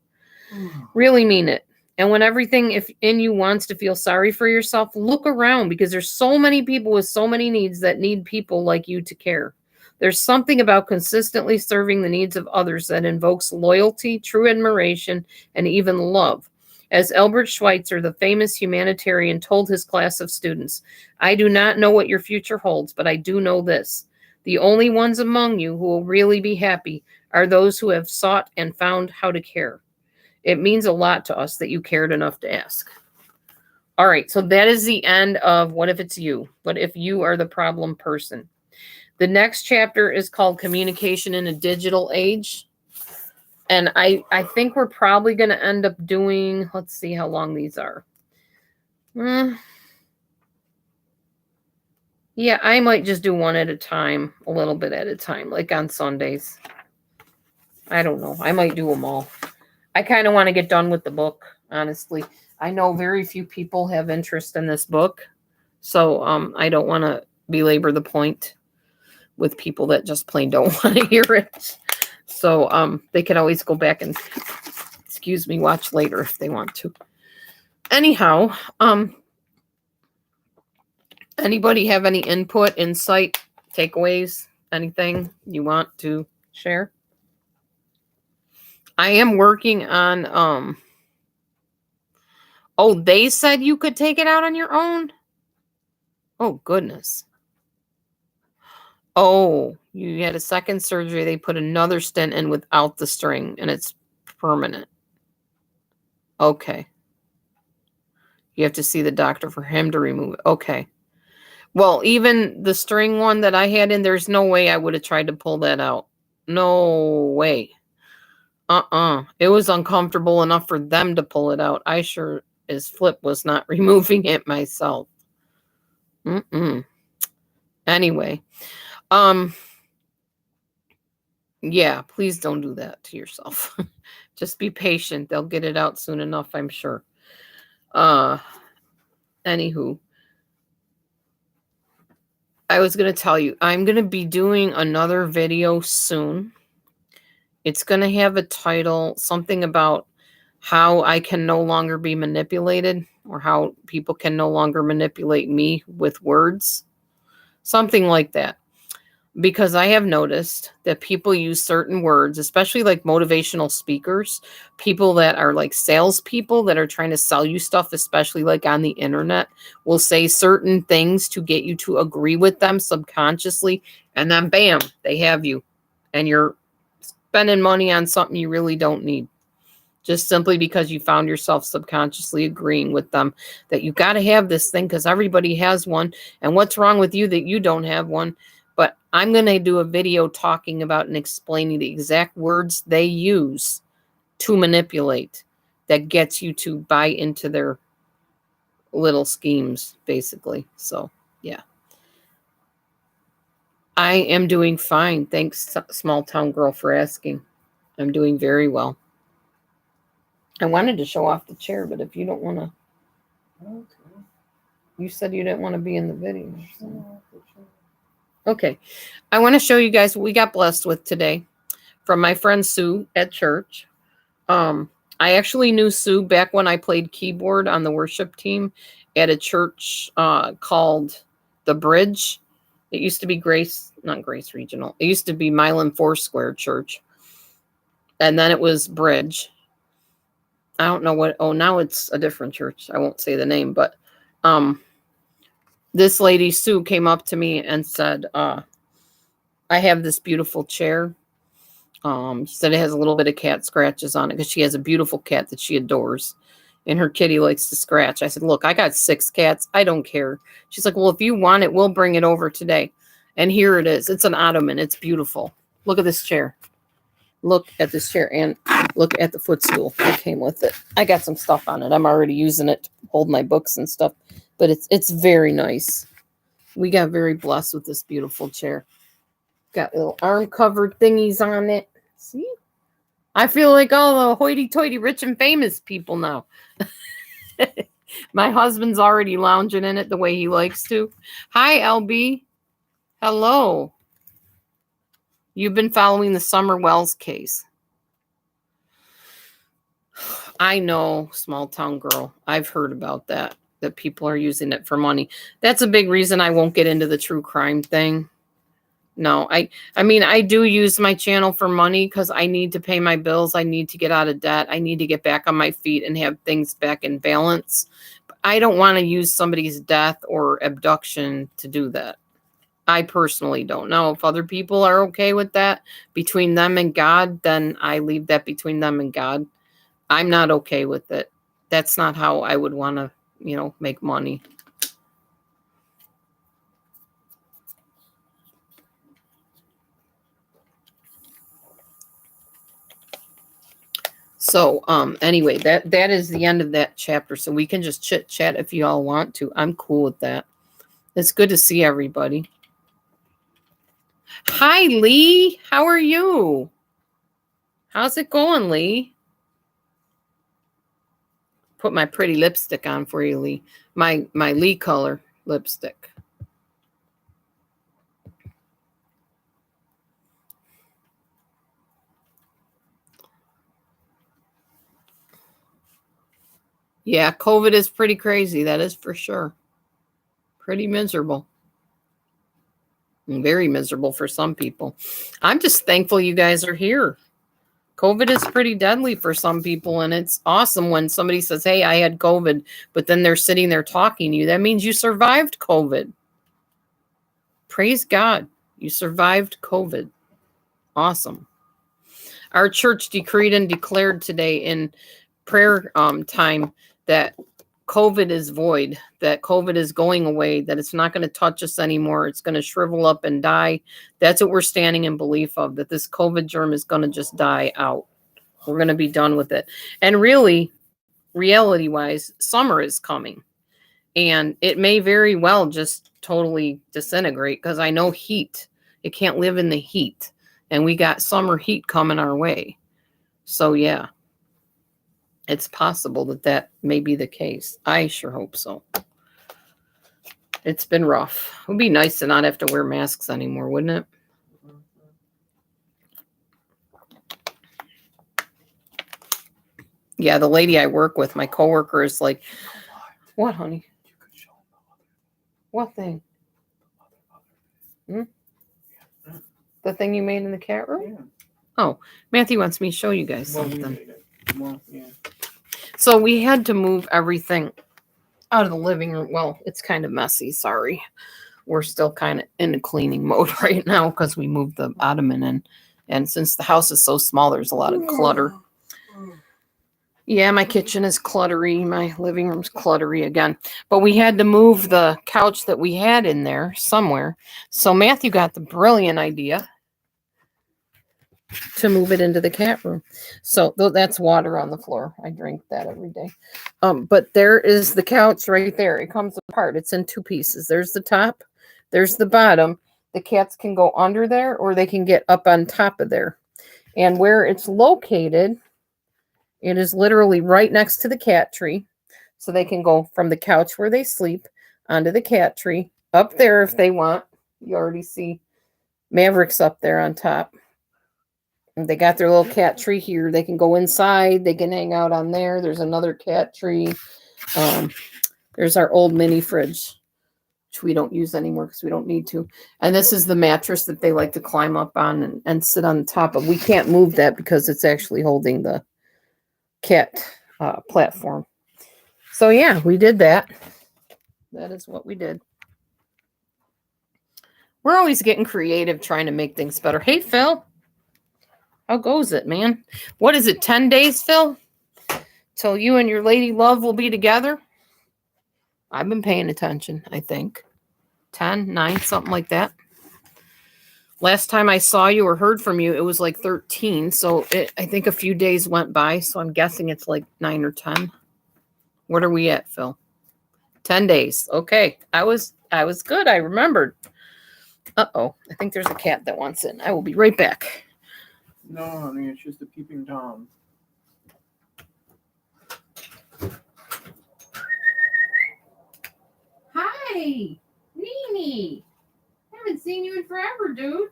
Really mean it. And when everything if in you wants to feel sorry for yourself, look around because there's so many people with so many needs that need people like you to care. There's something about consistently serving the needs of others that invokes loyalty, true admiration, and even love. As Albert Schweitzer, the famous humanitarian, told his class of students, I do not know what your future holds, but I do know this. The only ones among you who will really be happy are those who have sought and found how to care. It means a lot to us that you cared enough to ask. All right, so that is the end of What If It's You? What if you are the problem person? The next chapter is called Communication in a Digital Age. And I think we're probably going to end up doing, let's see how long these are. Yeah, I might just do one at a time, a little bit at a time, like on Sundays. I don't know. I might do them all. I kind of want to get done with the book, honestly. I know very few people have interest in this book, so I don't want to belabor the point with people that just plain don't want to hear it. So they can always go back and, watch later if they want to. Anyhow, anybody have any input, insight, takeaways, anything you want to share? I am working on, oh, they said you could take it out on your own? Oh, goodness. Oh, you had a second surgery. They put another stent in without the string, and it's permanent. Okay. You have to see the doctor for him to remove it. Okay. Well, even the string one that I had in, there's no way I would have tried to pull that out. No way. It was uncomfortable enough for them to pull it out. I sure as flip was not removing it myself. Anyway, yeah, please don't do that to yourself. Just be patient. They'll get it out soon enough, I'm sure. Anywho, I was going to tell you, I'm going to be doing another video soon. It's going to have a title, something about how I can no longer be manipulated, or how people can no longer manipulate me with words. Something like that. Because I have noticed that people use certain words, especially like motivational speakers, people that are like salespeople that are trying to sell you stuff, especially like on the internet, will say certain things to get you to agree with them subconsciously. And then bam, they have you. And you're spending money on something you really don't need. Just simply because you found yourself subconsciously agreeing with them that you got to have this thing because everybody has one. And what's wrong with you that you don't have one? But I'm going to do a video talking about and explaining the exact words they use to manipulate that gets you to buy into their little schemes, basically. So, yeah. I am doing fine. Thanks, small town girl, for asking. I'm doing very well. I wanted to show off the chair, but if you don't want to. Okay. You said you didn't want to be in the video. So. Okay. I want to show you guys what we got blessed with today from my friend Sue at church. I actually knew Sue back when I played keyboard on the worship team at a church called The Bridge. It used to be not Grace Regional. It used to be Milan Foursquare Church. And then it was Bridge. I don't know what. Oh, now it's a different church. I won't say the name, but this lady, Sue, came up to me and said, I have this beautiful chair. She said it has a little bit of cat scratches on it because she has a beautiful cat that she adores. And her kitty likes to scratch. I said, look, I got 6 cats. I don't care. She's like, well, if you want it, we'll bring it over today. And here it is. It's an ottoman. It's beautiful. Look at this chair. Look at this chair and look at the footstool that came with it. I got some stuff on it. I'm already using it to hold my books and stuff, but it's very nice. We got very blessed with this beautiful chair. Got little arm covered thingies on it. See? I feel like all the hoity-toity rich and famous people now. My husband's already lounging in it the way he likes to. Hi, LB. Hello. You've been following the Summer Wells case. I know, small town girl. I've heard about that people are using it for money. That's a big reason I won't get into the true crime thing. No, I mean, I do use my channel for money because I need to pay my bills. I need to get out of debt. I need to get back on my feet and have things back in balance. I don't want to use somebody's death or abduction to do that. I personally don't know. If other people are okay with that between them and God, then I leave that between them and God. I'm not okay with it. That's not how I would want to, make money. So, anyway, that is the end of that chapter. So we can just chit chat if you all want to. I'm cool with that. It's good to see everybody. Hi, Lee. How are you? How's it going, Lee? Put my pretty lipstick on for you, Lee. My Lee color lipstick. Yeah, COVID is pretty crazy. That is for sure. Pretty miserable. And very miserable for some people. I'm just thankful you guys are here. COVID is pretty deadly for some people, and it's awesome when somebody says, hey, I had COVID, but then they're sitting there talking to you. That means you survived COVID. Praise God. You survived COVID. Awesome. Our church decreed and declared today in prayer time that COVID is void, that COVID is going away, that it's not going to touch us anymore. It's going to shrivel up and die. That's what we're standing in belief of, that this COVID germ is going to just die out. We're going to be done with it. And really, reality-wise, summer is coming. And it may very well just totally disintegrate because I know heat. It can't live in the heat. And we got summer heat coming our way. So, yeah. It's possible that may be the case. I sure hope so. It's been rough. It would be nice to not have to wear masks anymore, wouldn't it? Yeah, the lady I work with, my coworker, is like, what, honey? What thing? The thing you made in the cat room? Yeah. Oh, Matthew wants me to show you guys something. We made it. Well, yeah. So we had to move everything out of the living room. Well, it's kind of messy. Sorry. We're still kind of in a cleaning mode right now because we moved the ottoman in. And since the house is so small, there's a lot of clutter. Yeah, my kitchen is cluttery. My living room's cluttery again. But we had to move the couch that we had in there somewhere. So Matthew got the brilliant idea to move it into the cat room. So that's water on the floor. I drink that every day. But there is the couch right there. It comes apart. It's in two pieces. There's the top. There's the bottom. The cats can go under there or they can get up on top of there. And where it's located, it is literally right next to the cat tree. So they can go from the couch where they sleep onto the cat tree, up there if they want. You already see Maverick's up there on top. They got their little cat tree here. They can go inside. They can hang out on there. There's another cat tree. There's our old mini fridge, which we don't use anymore because we don't need to. And this is the mattress that they like to climb up on and sit on the top of. We can't move that because it's actually holding the cat platform. So, yeah, we did that. That is what we did. We're always getting creative trying to make things better. Hey, Phil. How goes it, man? What is it, 10 days, Phil? Till you and your lady love will be together? I've been paying attention, I think. 10, 9, something like that. Last time I saw you or heard from you, it was like 13. So I think a few days went by. So I'm guessing it's like 9 or 10. What are we at, Phil? 10 days. Okay. I was good. I remembered. Uh-oh. I think there's a cat that wants in. I will be right back. No, honey, it's just a peeping Tom. Hi, Mimi. Haven't seen you in forever, dude.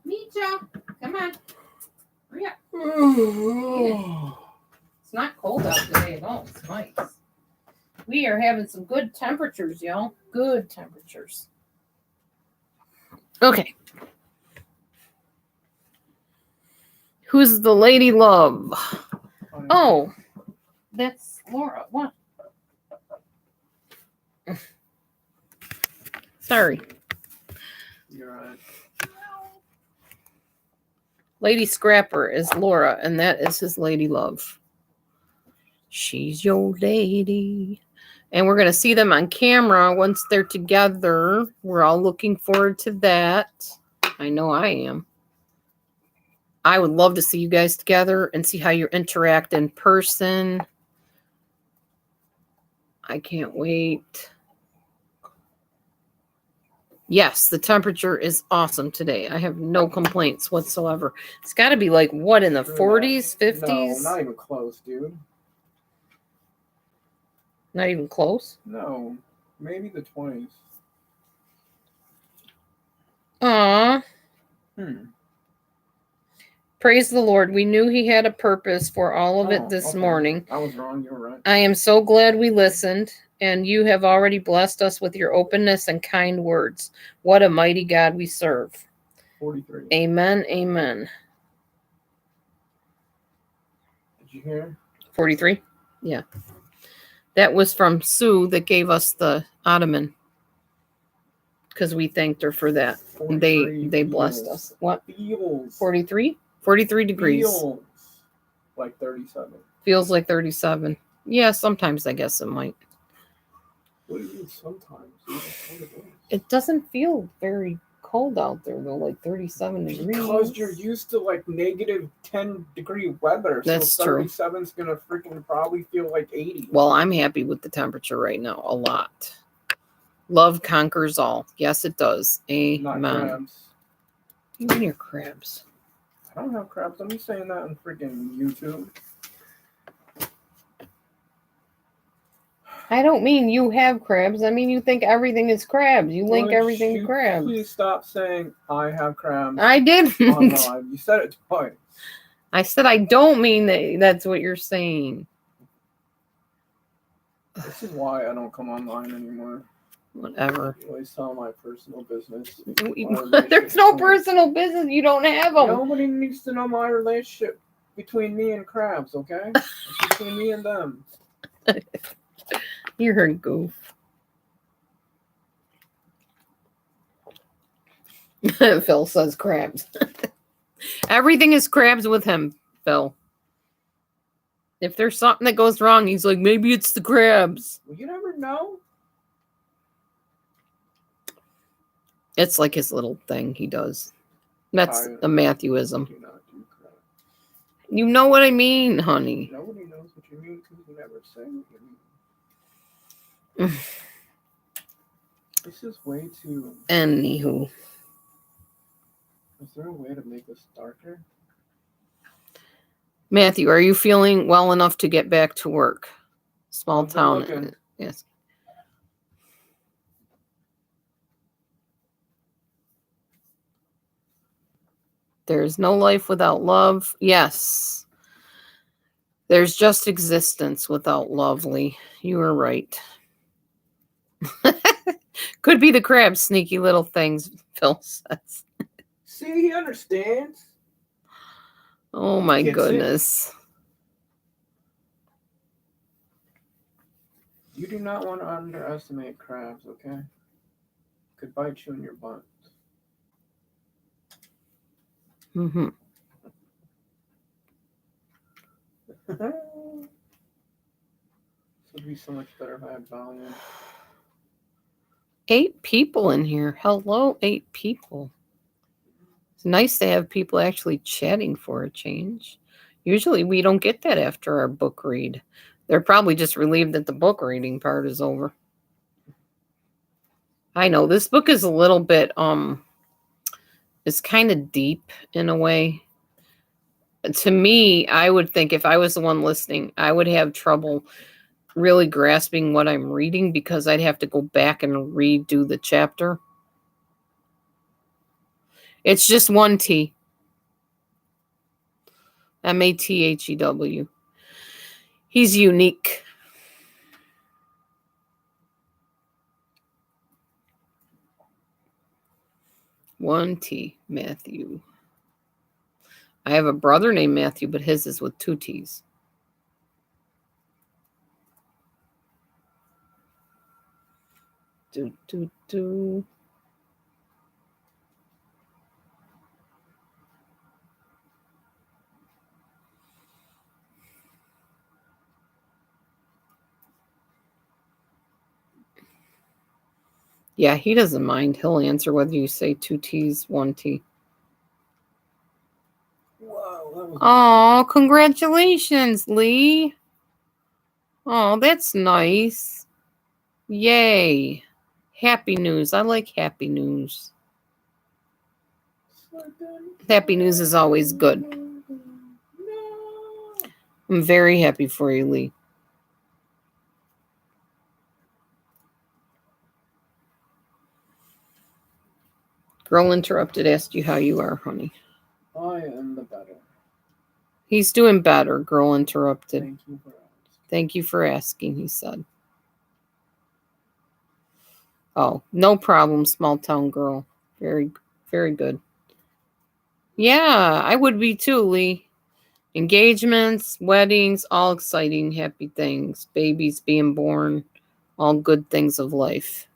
Meet ya. Come on. Hurry up. It's not cold out today at all. It's nice. We are having some good temperatures, y'all. Good temperatures. Okay. Who's the lady love? Oh, that's Laura. What? Sorry. You're right. Lady Scrapper is Laura, and that is his lady love. She's your lady. And we're going to see them on camera once they're together. We're all looking forward to that. I know I am. I would love to see you guys together and see how you interact in person. I can't wait. Yes, the temperature is awesome today. I have no complaints whatsoever. It's got to be like, what, in the 40s, 50s? No, not even close, dude. Not even close? No, maybe the 20s. Aw. Praise the Lord. We knew he had a purpose for all of it this morning. I was wrong. You were right. I am so glad we listened, and you have already blessed us with your openness and kind words. What a mighty God we serve. 43. Amen. Amen. Did you hear? 43? Yeah. That was from Sue that gave us the ottoman, because we thanked her for that. They blessed us. What? Feels. 43? 43 degrees. Feels like 37. Feels like 37. Yeah, sometimes I guess it might. What do you mean sometimes? It doesn't feel very cold out there though, like 37 degrees. Because you're used to like negative 10 degree weather. That's so true. 37's gonna freaking probably feel like 80. Well, I'm happy with the temperature right now, a lot. Love conquers all. Yes, it does. Amen. Not crabs. You mean your crabs? I don't have crabs. I'm just saying that on freaking YouTube. I don't mean you have crabs. I mean you think everything is crabs. You link Would everything to you crabs. Please stop saying I have crabs. I didn't. Online. You said it twice. I said I don't mean that. That's what you're saying. This is why I don't come online anymore. Whatever. You always tell my personal business. There's no personal business. You don't have them. Nobody needs to know my relationship between me and crabs, okay? It's between me and them. You're a goof. Phil says crabs. Everything is crabs with him, Phil. If there's something that goes wrong, he's like, maybe it's the crabs. Well, you never know. It's like his little thing he does. That's a Matthewism. Do not do crabs. You know what I mean, honey. Nobody knows what you mean because you never say what you mean. This is way too... Anywho. Is there a way to make this darker? Matthew, are you feeling well enough to get back to work? Small town. Looking. Yes. There's no life without love. Yes. There's just existence without lovely. You were right. Could be the crabs, sneaky little things, Phil says. See, he understands. Oh my goodness. You do not want to underestimate crabs, okay? Could bite you in your butt. Mm-hmm. This would be so much better if I had volume. 8 people in here. Hello, 8 people. It's nice to have people actually chatting for a change. Usually we don't get that after our book read. They're probably just relieved that the book reading part is over. I know this book is a little bit, it's kind of deep in a way. To me, I would think if I was the one listening, I would have trouble really grasping what I'm reading because I'd have to go back and redo the chapter. It's just one T. Mathew. He's unique. One T, Matthew. I have a brother named Matthew, but his is with 2 T's. Do. Yeah, he doesn't mind. He'll answer whether you say 2 T's, 1 T. Wow. Oh, congratulations, Lee. Oh, that's nice. Yay. Happy news. I like happy news. Happy news is always good. I'm very happy for you, Lee. Girl Interrupted asked you how you are, honey. I am the better. He's doing better, Girl Interrupted. Thank you for asking. Thank you for asking, he said. Oh, no problem, small town girl. Very, very good. Yeah, I would be too, Lee. Engagements, weddings, all exciting, happy things. Babies being born, all good things of life.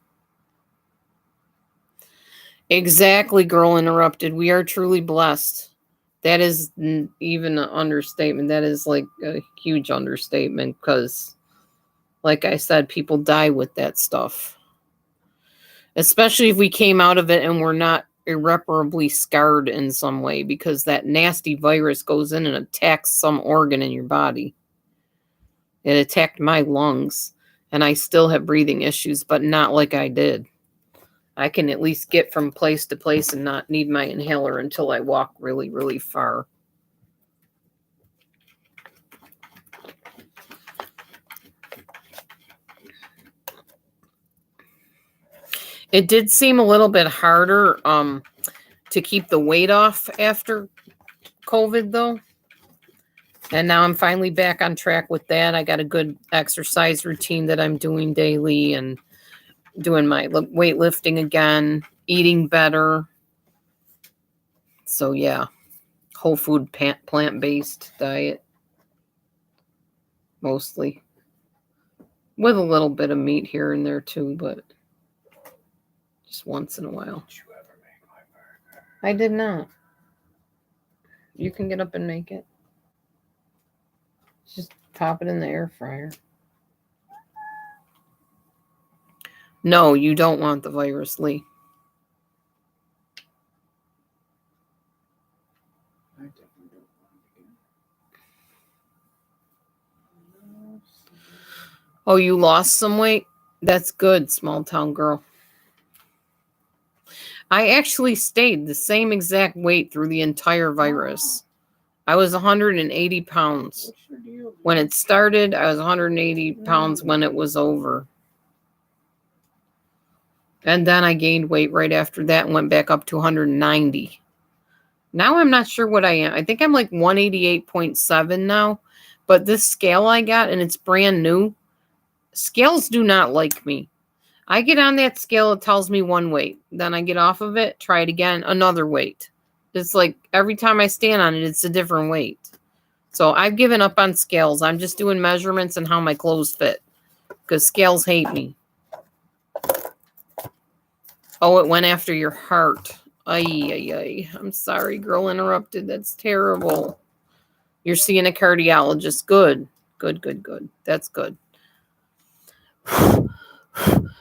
Exactly, Girl Interrupted. We are truly blessed. That is even an understatement. That is like a huge understatement because, like I said, people die with that stuff. Especially if we came out of it and we're not irreparably scarred in some way because that nasty virus goes in and attacks some organ in your body. It attacked my lungs and I still have breathing issues, but not like I did. I can at least get from place to place and not need my inhaler until I walk really, really far. It did seem a little bit harder to keep the weight off after COVID, though. And now I'm finally back on track with that. I got a good exercise routine that I'm doing daily and doing my weightlifting again, eating better. So, yeah, whole food, plant-based diet, mostly. With a little bit of meat here and there, too, but just once in a while. Did you ever make my burger? I did not. You can get up and make it. Just pop it in the air fryer. No, you don't want the virus, Lee. I definitely don't want it again. Oh, you lost some weight? That's good, small town girl. I actually stayed the same exact weight through the entire virus. I was 180 pounds. What's your deal? When it started, I was 180 pounds when it was over. And then I gained weight right after that and went back up to 190. Now I'm not sure what I am. I think I'm like 188.7 now. But this scale I got, and it's brand new, scales do not like me. I get on that scale, it tells me one weight. Then I get off of it, try it again, another weight. It's like every time I stand on it, it's a different weight. So I've given up on scales. I'm just doing measurements and how my clothes fit. Because scales hate me. Oh, it went after your heart. Ay. I'm sorry, Girl Interrupted. That's terrible. You're seeing a cardiologist. Good. That's good.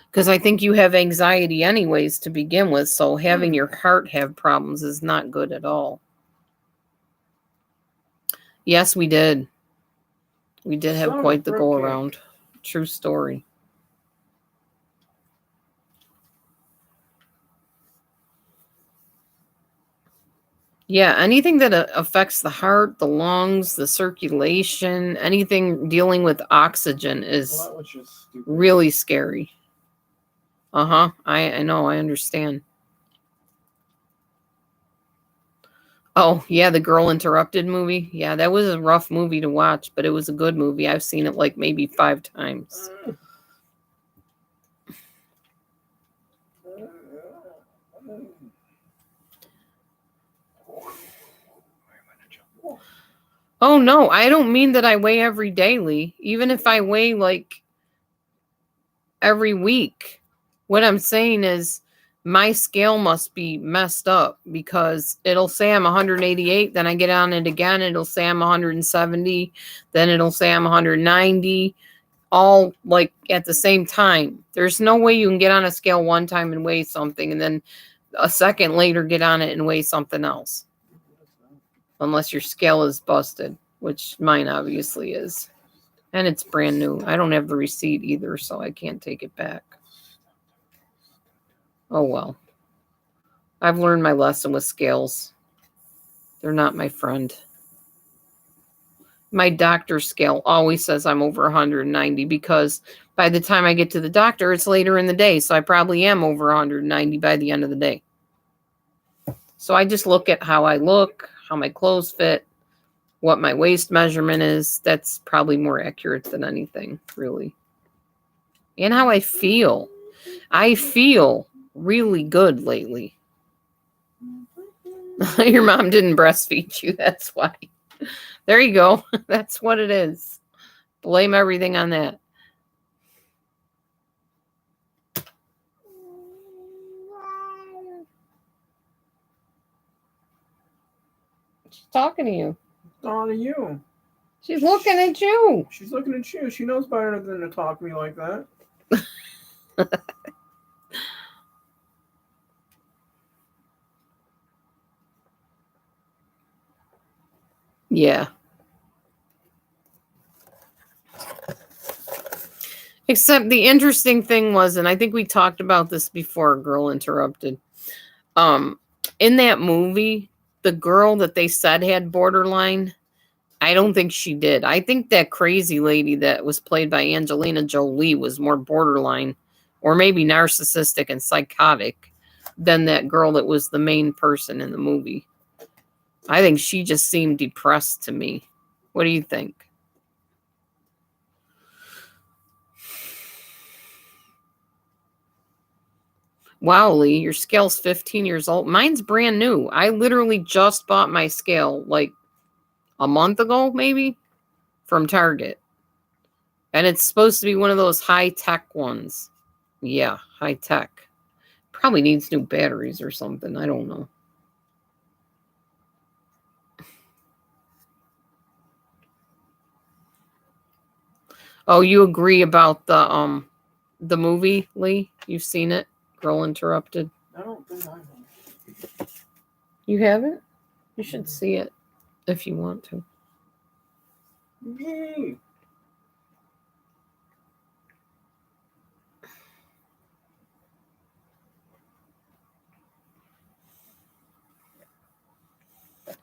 Because I think you have anxiety anyways to begin with, so having your heart have problems is not good at all. Yes, we did. We did have quite the go-around. True story. Yeah, anything that affects the heart, the lungs, the circulation, anything dealing with oxygen is really scary. I know, I understand. Oh, yeah, the Girl Interrupted movie. Yeah, that was a rough movie to watch, but it was a good movie. I've seen it like maybe 5 times. Oh, no, I don't mean that I weigh every daily. Even if I weigh like every week, what I'm saying is my scale must be messed up because it'll say I'm 188, then I get on it again, it'll say I'm 170, then it'll say I'm 190, all like at the same time. There's no way you can get on a scale one time and weigh something and then a second later get on it and weigh something else. Unless your scale is busted, which mine obviously is. And it's brand new. I don't have the receipt either, so I can't take it back. Oh well. I've learned my lesson with scales. They're not my friend. My doctor's scale always says I'm over 190 because by the time I get to the doctor, it's later in the day. So I probably am over 190 by the end of the day. So I just look at how I look, how my clothes fit, what my waist measurement is. That's probably more accurate than anything, really. And how I feel. I feel really good lately. Your mom didn't breastfeed you. That's why. There you go. That's what it is. Blame everything on that. She's talking to you. On to you. She's looking at you. She's looking at you. She knows better than to talk to me like that. Yeah. Except the interesting thing was, and I think we talked about this before, Girl Interrupted. In that movie, the girl that they said had borderline, I don't think she did. I think that crazy lady that was played by Angelina Jolie was more borderline or maybe narcissistic and psychotic than that girl that was the main person in the movie. I think she just seemed depressed to me. What do you think? Wow, Lee, your scale's 15 years old. Mine's brand new. I literally just bought my scale like a month ago, maybe, from Target. And it's supposed to be one of those high-tech ones. Yeah, high-tech. Probably needs new batteries or something. I don't know. Oh, you agree about the movie, Lee? You've seen it? Girl Interrupted? I don't think I have. You haven't? You should see it if you want to. Yay!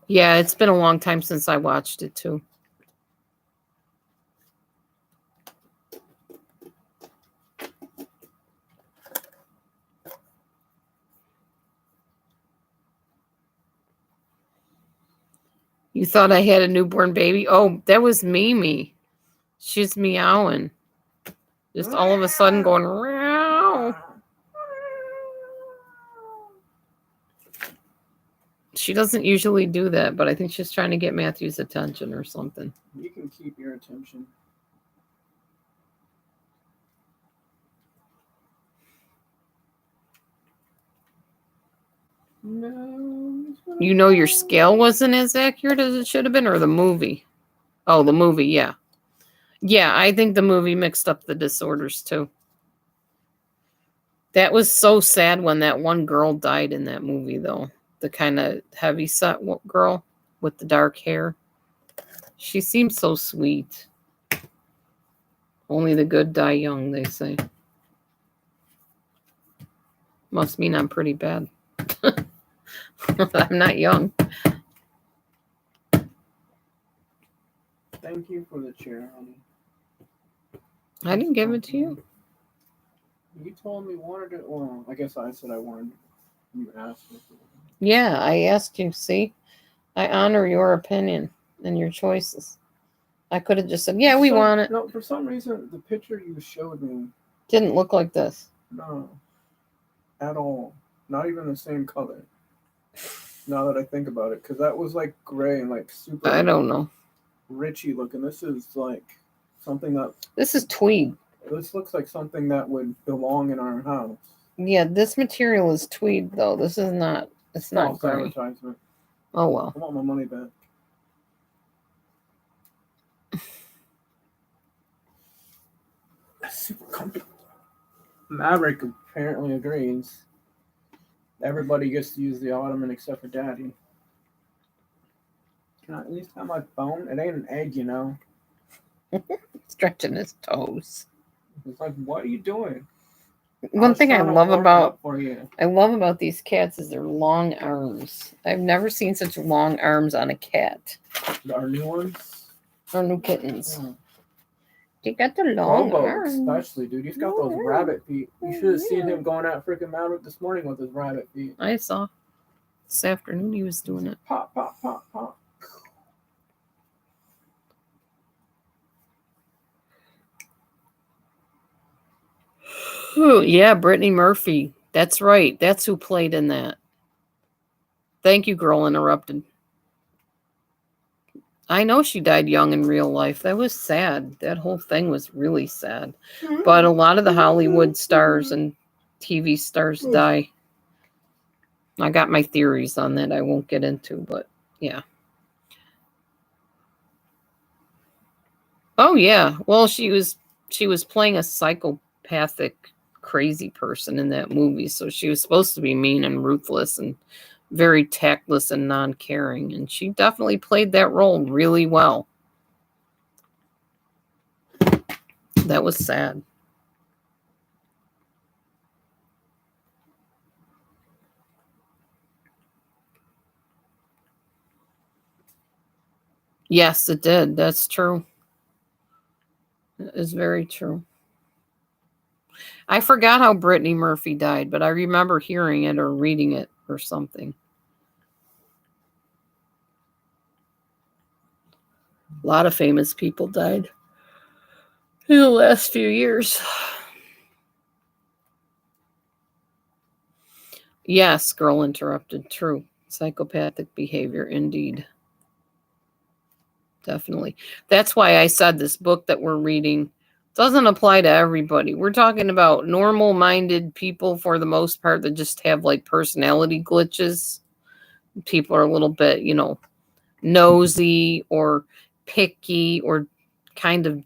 Yeah, it's been a long time since I watched it too. You thought I had a newborn baby? Oh, that was Mimi. She's meowing. Just all of a sudden going, meow. She doesn't usually do that, but I think she's trying to get Matthew's attention or something. You can keep your attention. No. You know your scale wasn't as accurate as it should have been, or the movie? Oh, the movie, yeah. Yeah, I think the movie mixed up the disorders too. That was so sad when that one girl died in that movie, though. The kind of heavy-set girl with the dark hair. She seemed so sweet. Only the good die young, they say. Must mean I'm pretty bad. I'm not young. Thank you for the chair, honey. I didn't give it to you. You told me wanted it. Well, I guess I said I wanted. You asked me. Yeah, I asked you. See, I honor your opinion and your choices. I could have just said, yeah, we want it. No, for some reason, the picture you showed me Didn't look like this. No, at all. Not even the same color. Now that I think about it, because that was like gray and like super. I don't know. Richy looking. This is like something that. This is tweed. This looks like something that would belong in our house. Yeah, this material is tweed though. This is not. It's not False gray. advertisement. Oh well. I want my money back. Super comfortable. Maverick apparently agrees. Everybody gets to use the ottoman except for Daddy. Can I at least have my phone? It ain't an egg, you know. Stretching his toes. It's like, what are you doing? One thing I love about for you. I love about these cats is their long arms. I've never seen such long arms on a cat. Our new ones? Or new kittens. Yeah. They got the long Bobo, arms. especially, dude. He's got those rabbit feet. You should have seen him going at freaking Maverick this morning with his rabbit feet. I saw. This afternoon he was doing it. Pop, pop, pop, pop. Ooh, yeah, Brittany Murphy. That's right. That's who played in that. Thank you, Girl Interrupted. I know she died young in real life. That was sad. That whole thing was really sad. But a lot of the Hollywood stars and TV stars die. I got my theories on that I won't get into, but yeah. Oh yeah. Well, she was playing a psychopathic crazy person in that movie, so she was supposed to be mean and ruthless and very tactless and non-caring, and she definitely played that role really well. That was sad. Yes, it did. That's true. That is very true. I forgot how Brittany Murphy died, but I remember hearing it or reading it or something. A lot of famous people died in the last few years. Yes, Girl Interrupted. True. Psychopathic behavior, indeed. Definitely. That's why I said this book that we're reading doesn't apply to everybody. We're talking about normal-minded people for the most part that just have like personality glitches. People are a little bit, nosy or picky or kind of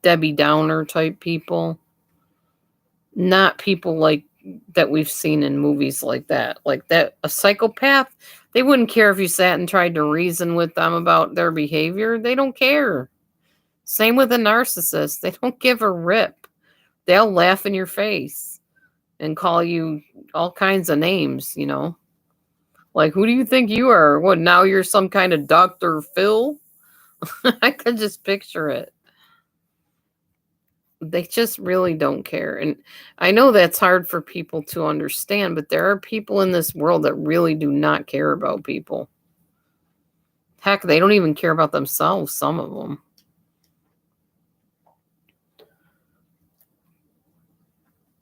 Debbie Downer type people. Not people like that we've seen in movies like that. Like that, a psychopath, they wouldn't care if you sat and tried to reason with them about their behavior. They don't care. Same with a narcissist. They don't give a rip. They'll laugh in your face and call you all kinds of names, Like, who do you think you are? What, now you're some kind of Dr. Phil? I could just picture it. They just really don't care. And I know that's hard for people to understand, but there are people in this world that really do not care about people. Heck, they don't even care about themselves, some of them.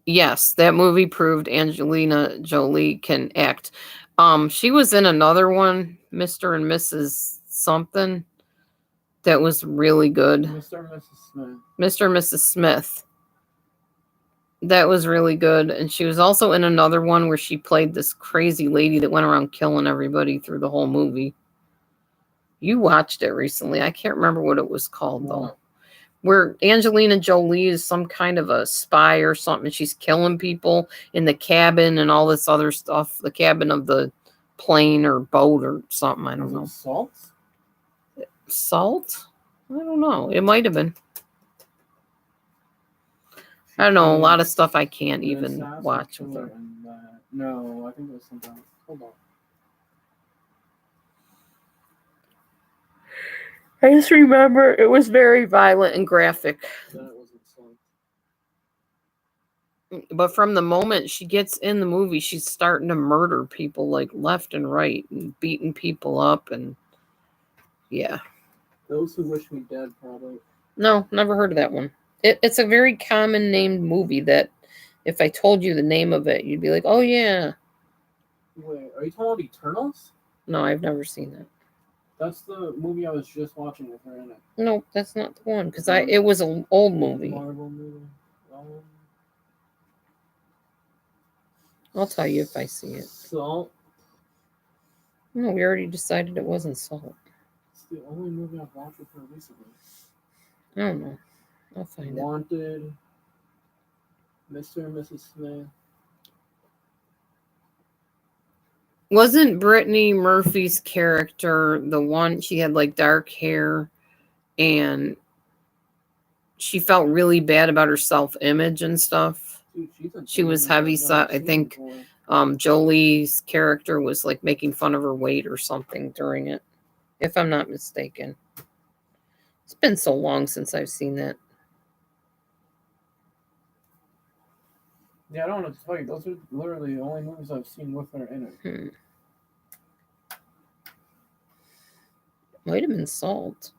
Yes, that movie proved Angelina Jolie can act. She was in another one, Mr. and Mrs. something, that was really good. Mr. and Mrs. Smith. Mr. and Mrs. Smith. That was really good. And she was also in another one where she played this crazy lady that went around killing everybody through the whole movie. You watched it recently. I can't remember what it was called, though. Where Angelina Jolie is some kind of a spy or something. She's killing people in the cabin and all this other stuff. The cabin of the plane or boat or something. I don't know. Salt? Salt? I don't know. It might have been. I don't know. A lot of stuff I can't even watch with her. No, I think it was something else. Hold on. I just remember it was very violent and graphic. Then it wasn't Salt. But from the moment she gets in the movie, she's starting to murder people like left and right and beating people up. And yeah. Those Who Wish Me Dead, probably. No, never heard of that one. It's a very common named movie that if I told you the name of it, you'd be like, oh, yeah. Wait, are you talking about Eternals? No, I've never seen that. That's the movie I was just watching with her in it. No, that's not the one. Because it was an old movie. Marvel movie. I'll tell you if I see it. Salt. No, we already decided it wasn't Salt. It's the only movie I've watched with her recently. I don't know. I'll find it. Wanted. Mr. and Mrs. Smith. Wasn't Brittany Murphy's character the one, she had like dark hair and she felt really bad about her self-image and stuff? Dude, she was heavy set. I think Jolie's character was like making fun of her weight or something during it, if I'm not mistaken. It's been so long since I've seen that. Yeah, I don't know what to tell you. Those are literally the only movies I've seen with her in it. Might have been Salt.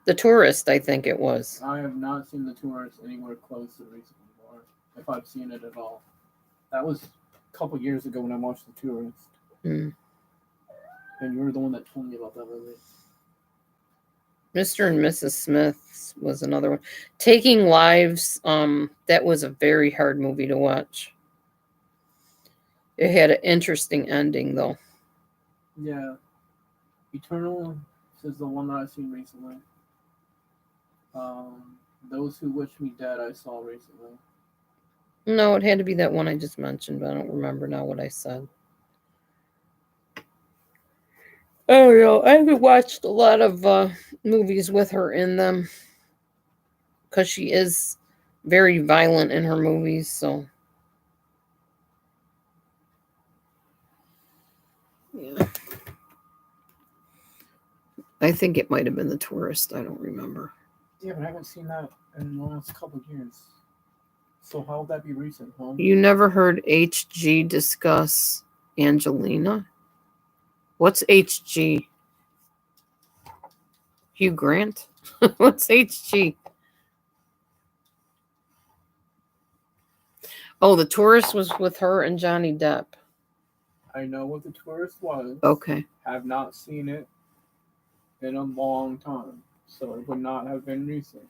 The Tourist, I think it was. I have not seen The Tourist anywhere close to recently, or if I've seen it at all. That was a couple years ago when I watched The Tourist. And you were the one that told me about that movie. Mr. and Mrs. Smith was another one. Taking Lives, that was a very hard movie to watch. It had an interesting ending, though. Yeah. Eternal is the one that I've seen recently. Those Who Wish Me Dead I saw recently. No, it had to be that one I just mentioned, but I don't remember now what I said. Oh, yeah, I haven't watched a lot of movies with her in them because she is very violent in her movies, so yeah. I think it might have been The Tourist. I don't remember. Yeah, but I haven't seen that in the last couple of years. So how would that be recent, huh? You never heard HG discuss Angelina? What's HG? Hugh Grant? What's HG? Oh, The Tourist was with her and Johnny Depp. I know what The Tourist was. Okay. Have not seen it in a long time, so it would not have been recent.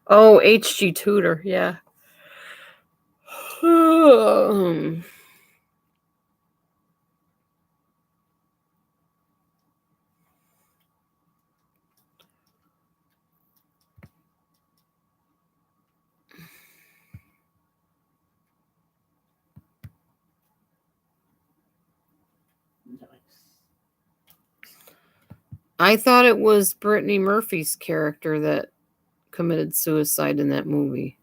Oh, H.G. Tudor, yeah. I thought it was Brittany Murphy's character that committed suicide in that movie.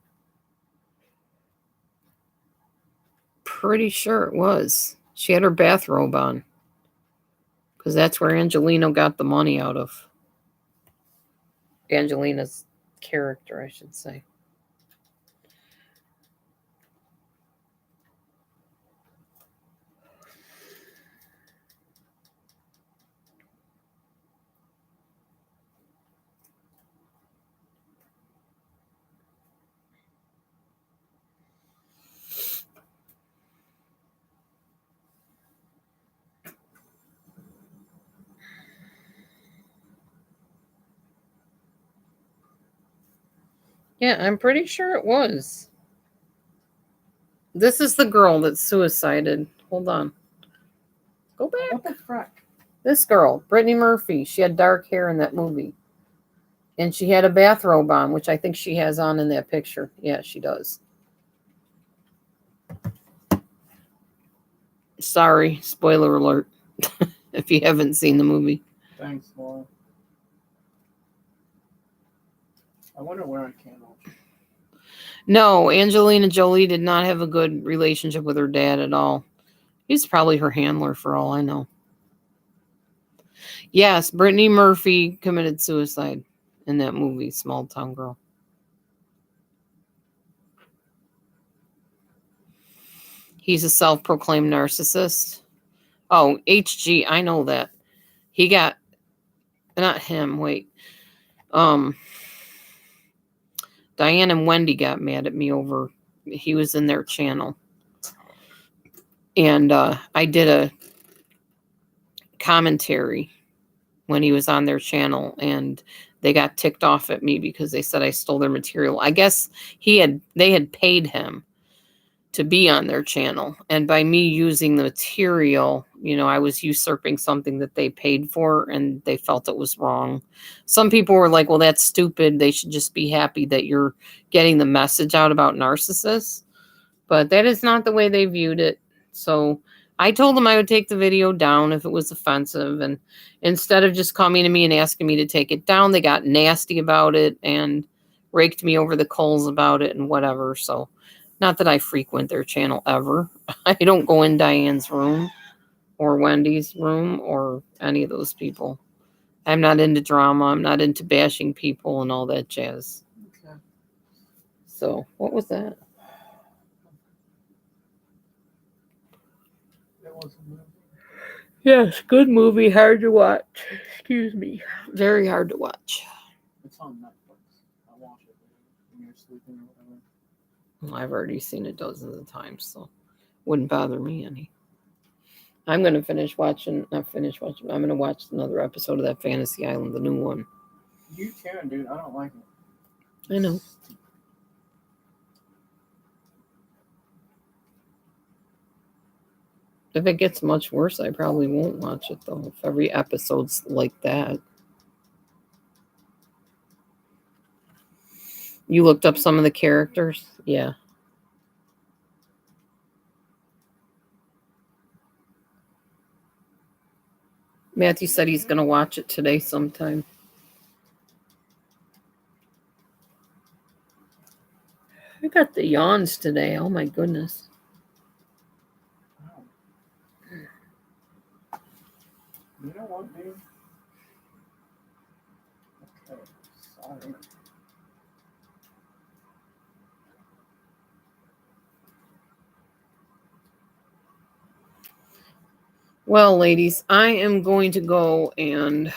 Pretty sure it was. She had her bathrobe on. Because that's where Angelina got the money out of. Angelina's character, I should say. Yeah, I'm pretty sure it was. This is the girl that suicided. Hold on. Go back. What the frick? This girl, Brittany Murphy, she had dark hair in that movie. And she had a bathrobe on, which I think she has on in that picture. Yeah, she does. Sorry, spoiler alert, if you haven't seen the movie. Thanks, Laura. I wonder where I can watch. No, Angelina Jolie did not have a good relationship with her dad at all. He's probably her handler for all I know. Yes, Brittany Murphy committed suicide in that movie, Small Town Girl. He's a self-proclaimed narcissist. Oh, HG, I know that. He got, not him, wait. Diane and Wendy got mad at me over, he was in their channel. And I did a commentary when he was on their channel, and they got ticked off at me because they said I stole their material. I guess they had paid him to be on their channel, and by me using the material, I was usurping something that they paid for, and they felt it was wrong. Some people were like, well, that's stupid. They should just be happy that you're getting the message out about narcissists. But that is not the way they viewed it. So I told them I would take the video down if it was offensive. And instead of just coming to me and asking me to take it down, they got nasty about it and raked me over the coals about it and whatever. So not that I frequent their channel ever. I don't go in Diane's room or Wendy's room or any of those people. I'm not into drama. I'm not into bashing people and all that jazz. Okay. So what was that? That was a movie. Yes, good movie, hard to watch. Excuse me. Very hard to watch. It's on Netflix. I watch it when you're sleeping or whatever. Well, I've already seen it dozens of times, so wouldn't bother me any. I'm going to I'm going to watch another episode of that Fantasy Island, the new one. You can, dude. I don't like it. I know. If it gets much worse, I probably won't watch it, though, if every episode's like that. You looked up some of the characters? Yeah. Matthew said he's going to watch it today sometime. I got the yawns today. Oh, my goodness. You know what, dude? Okay, sorry. Well, ladies, I am going to go and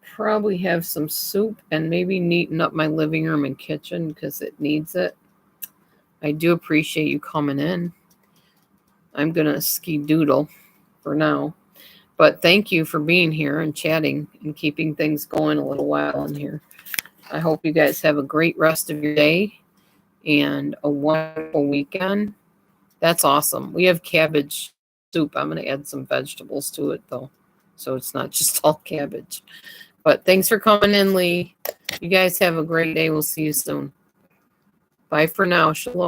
probably have some soup and maybe neaten up my living room and kitchen because it needs it. I do appreciate you coming in. I'm going to ski-doodle for now. But thank you for being here and chatting and keeping things going a little while in here. I hope you guys have a great rest of your day and a wonderful weekend. That's awesome. We have cabbage soup. I'm going to add some vegetables to it, though, so it's not just all cabbage. But thanks for coming in, Lee. You guys have a great day. We'll see you soon. Bye for now. Shalom.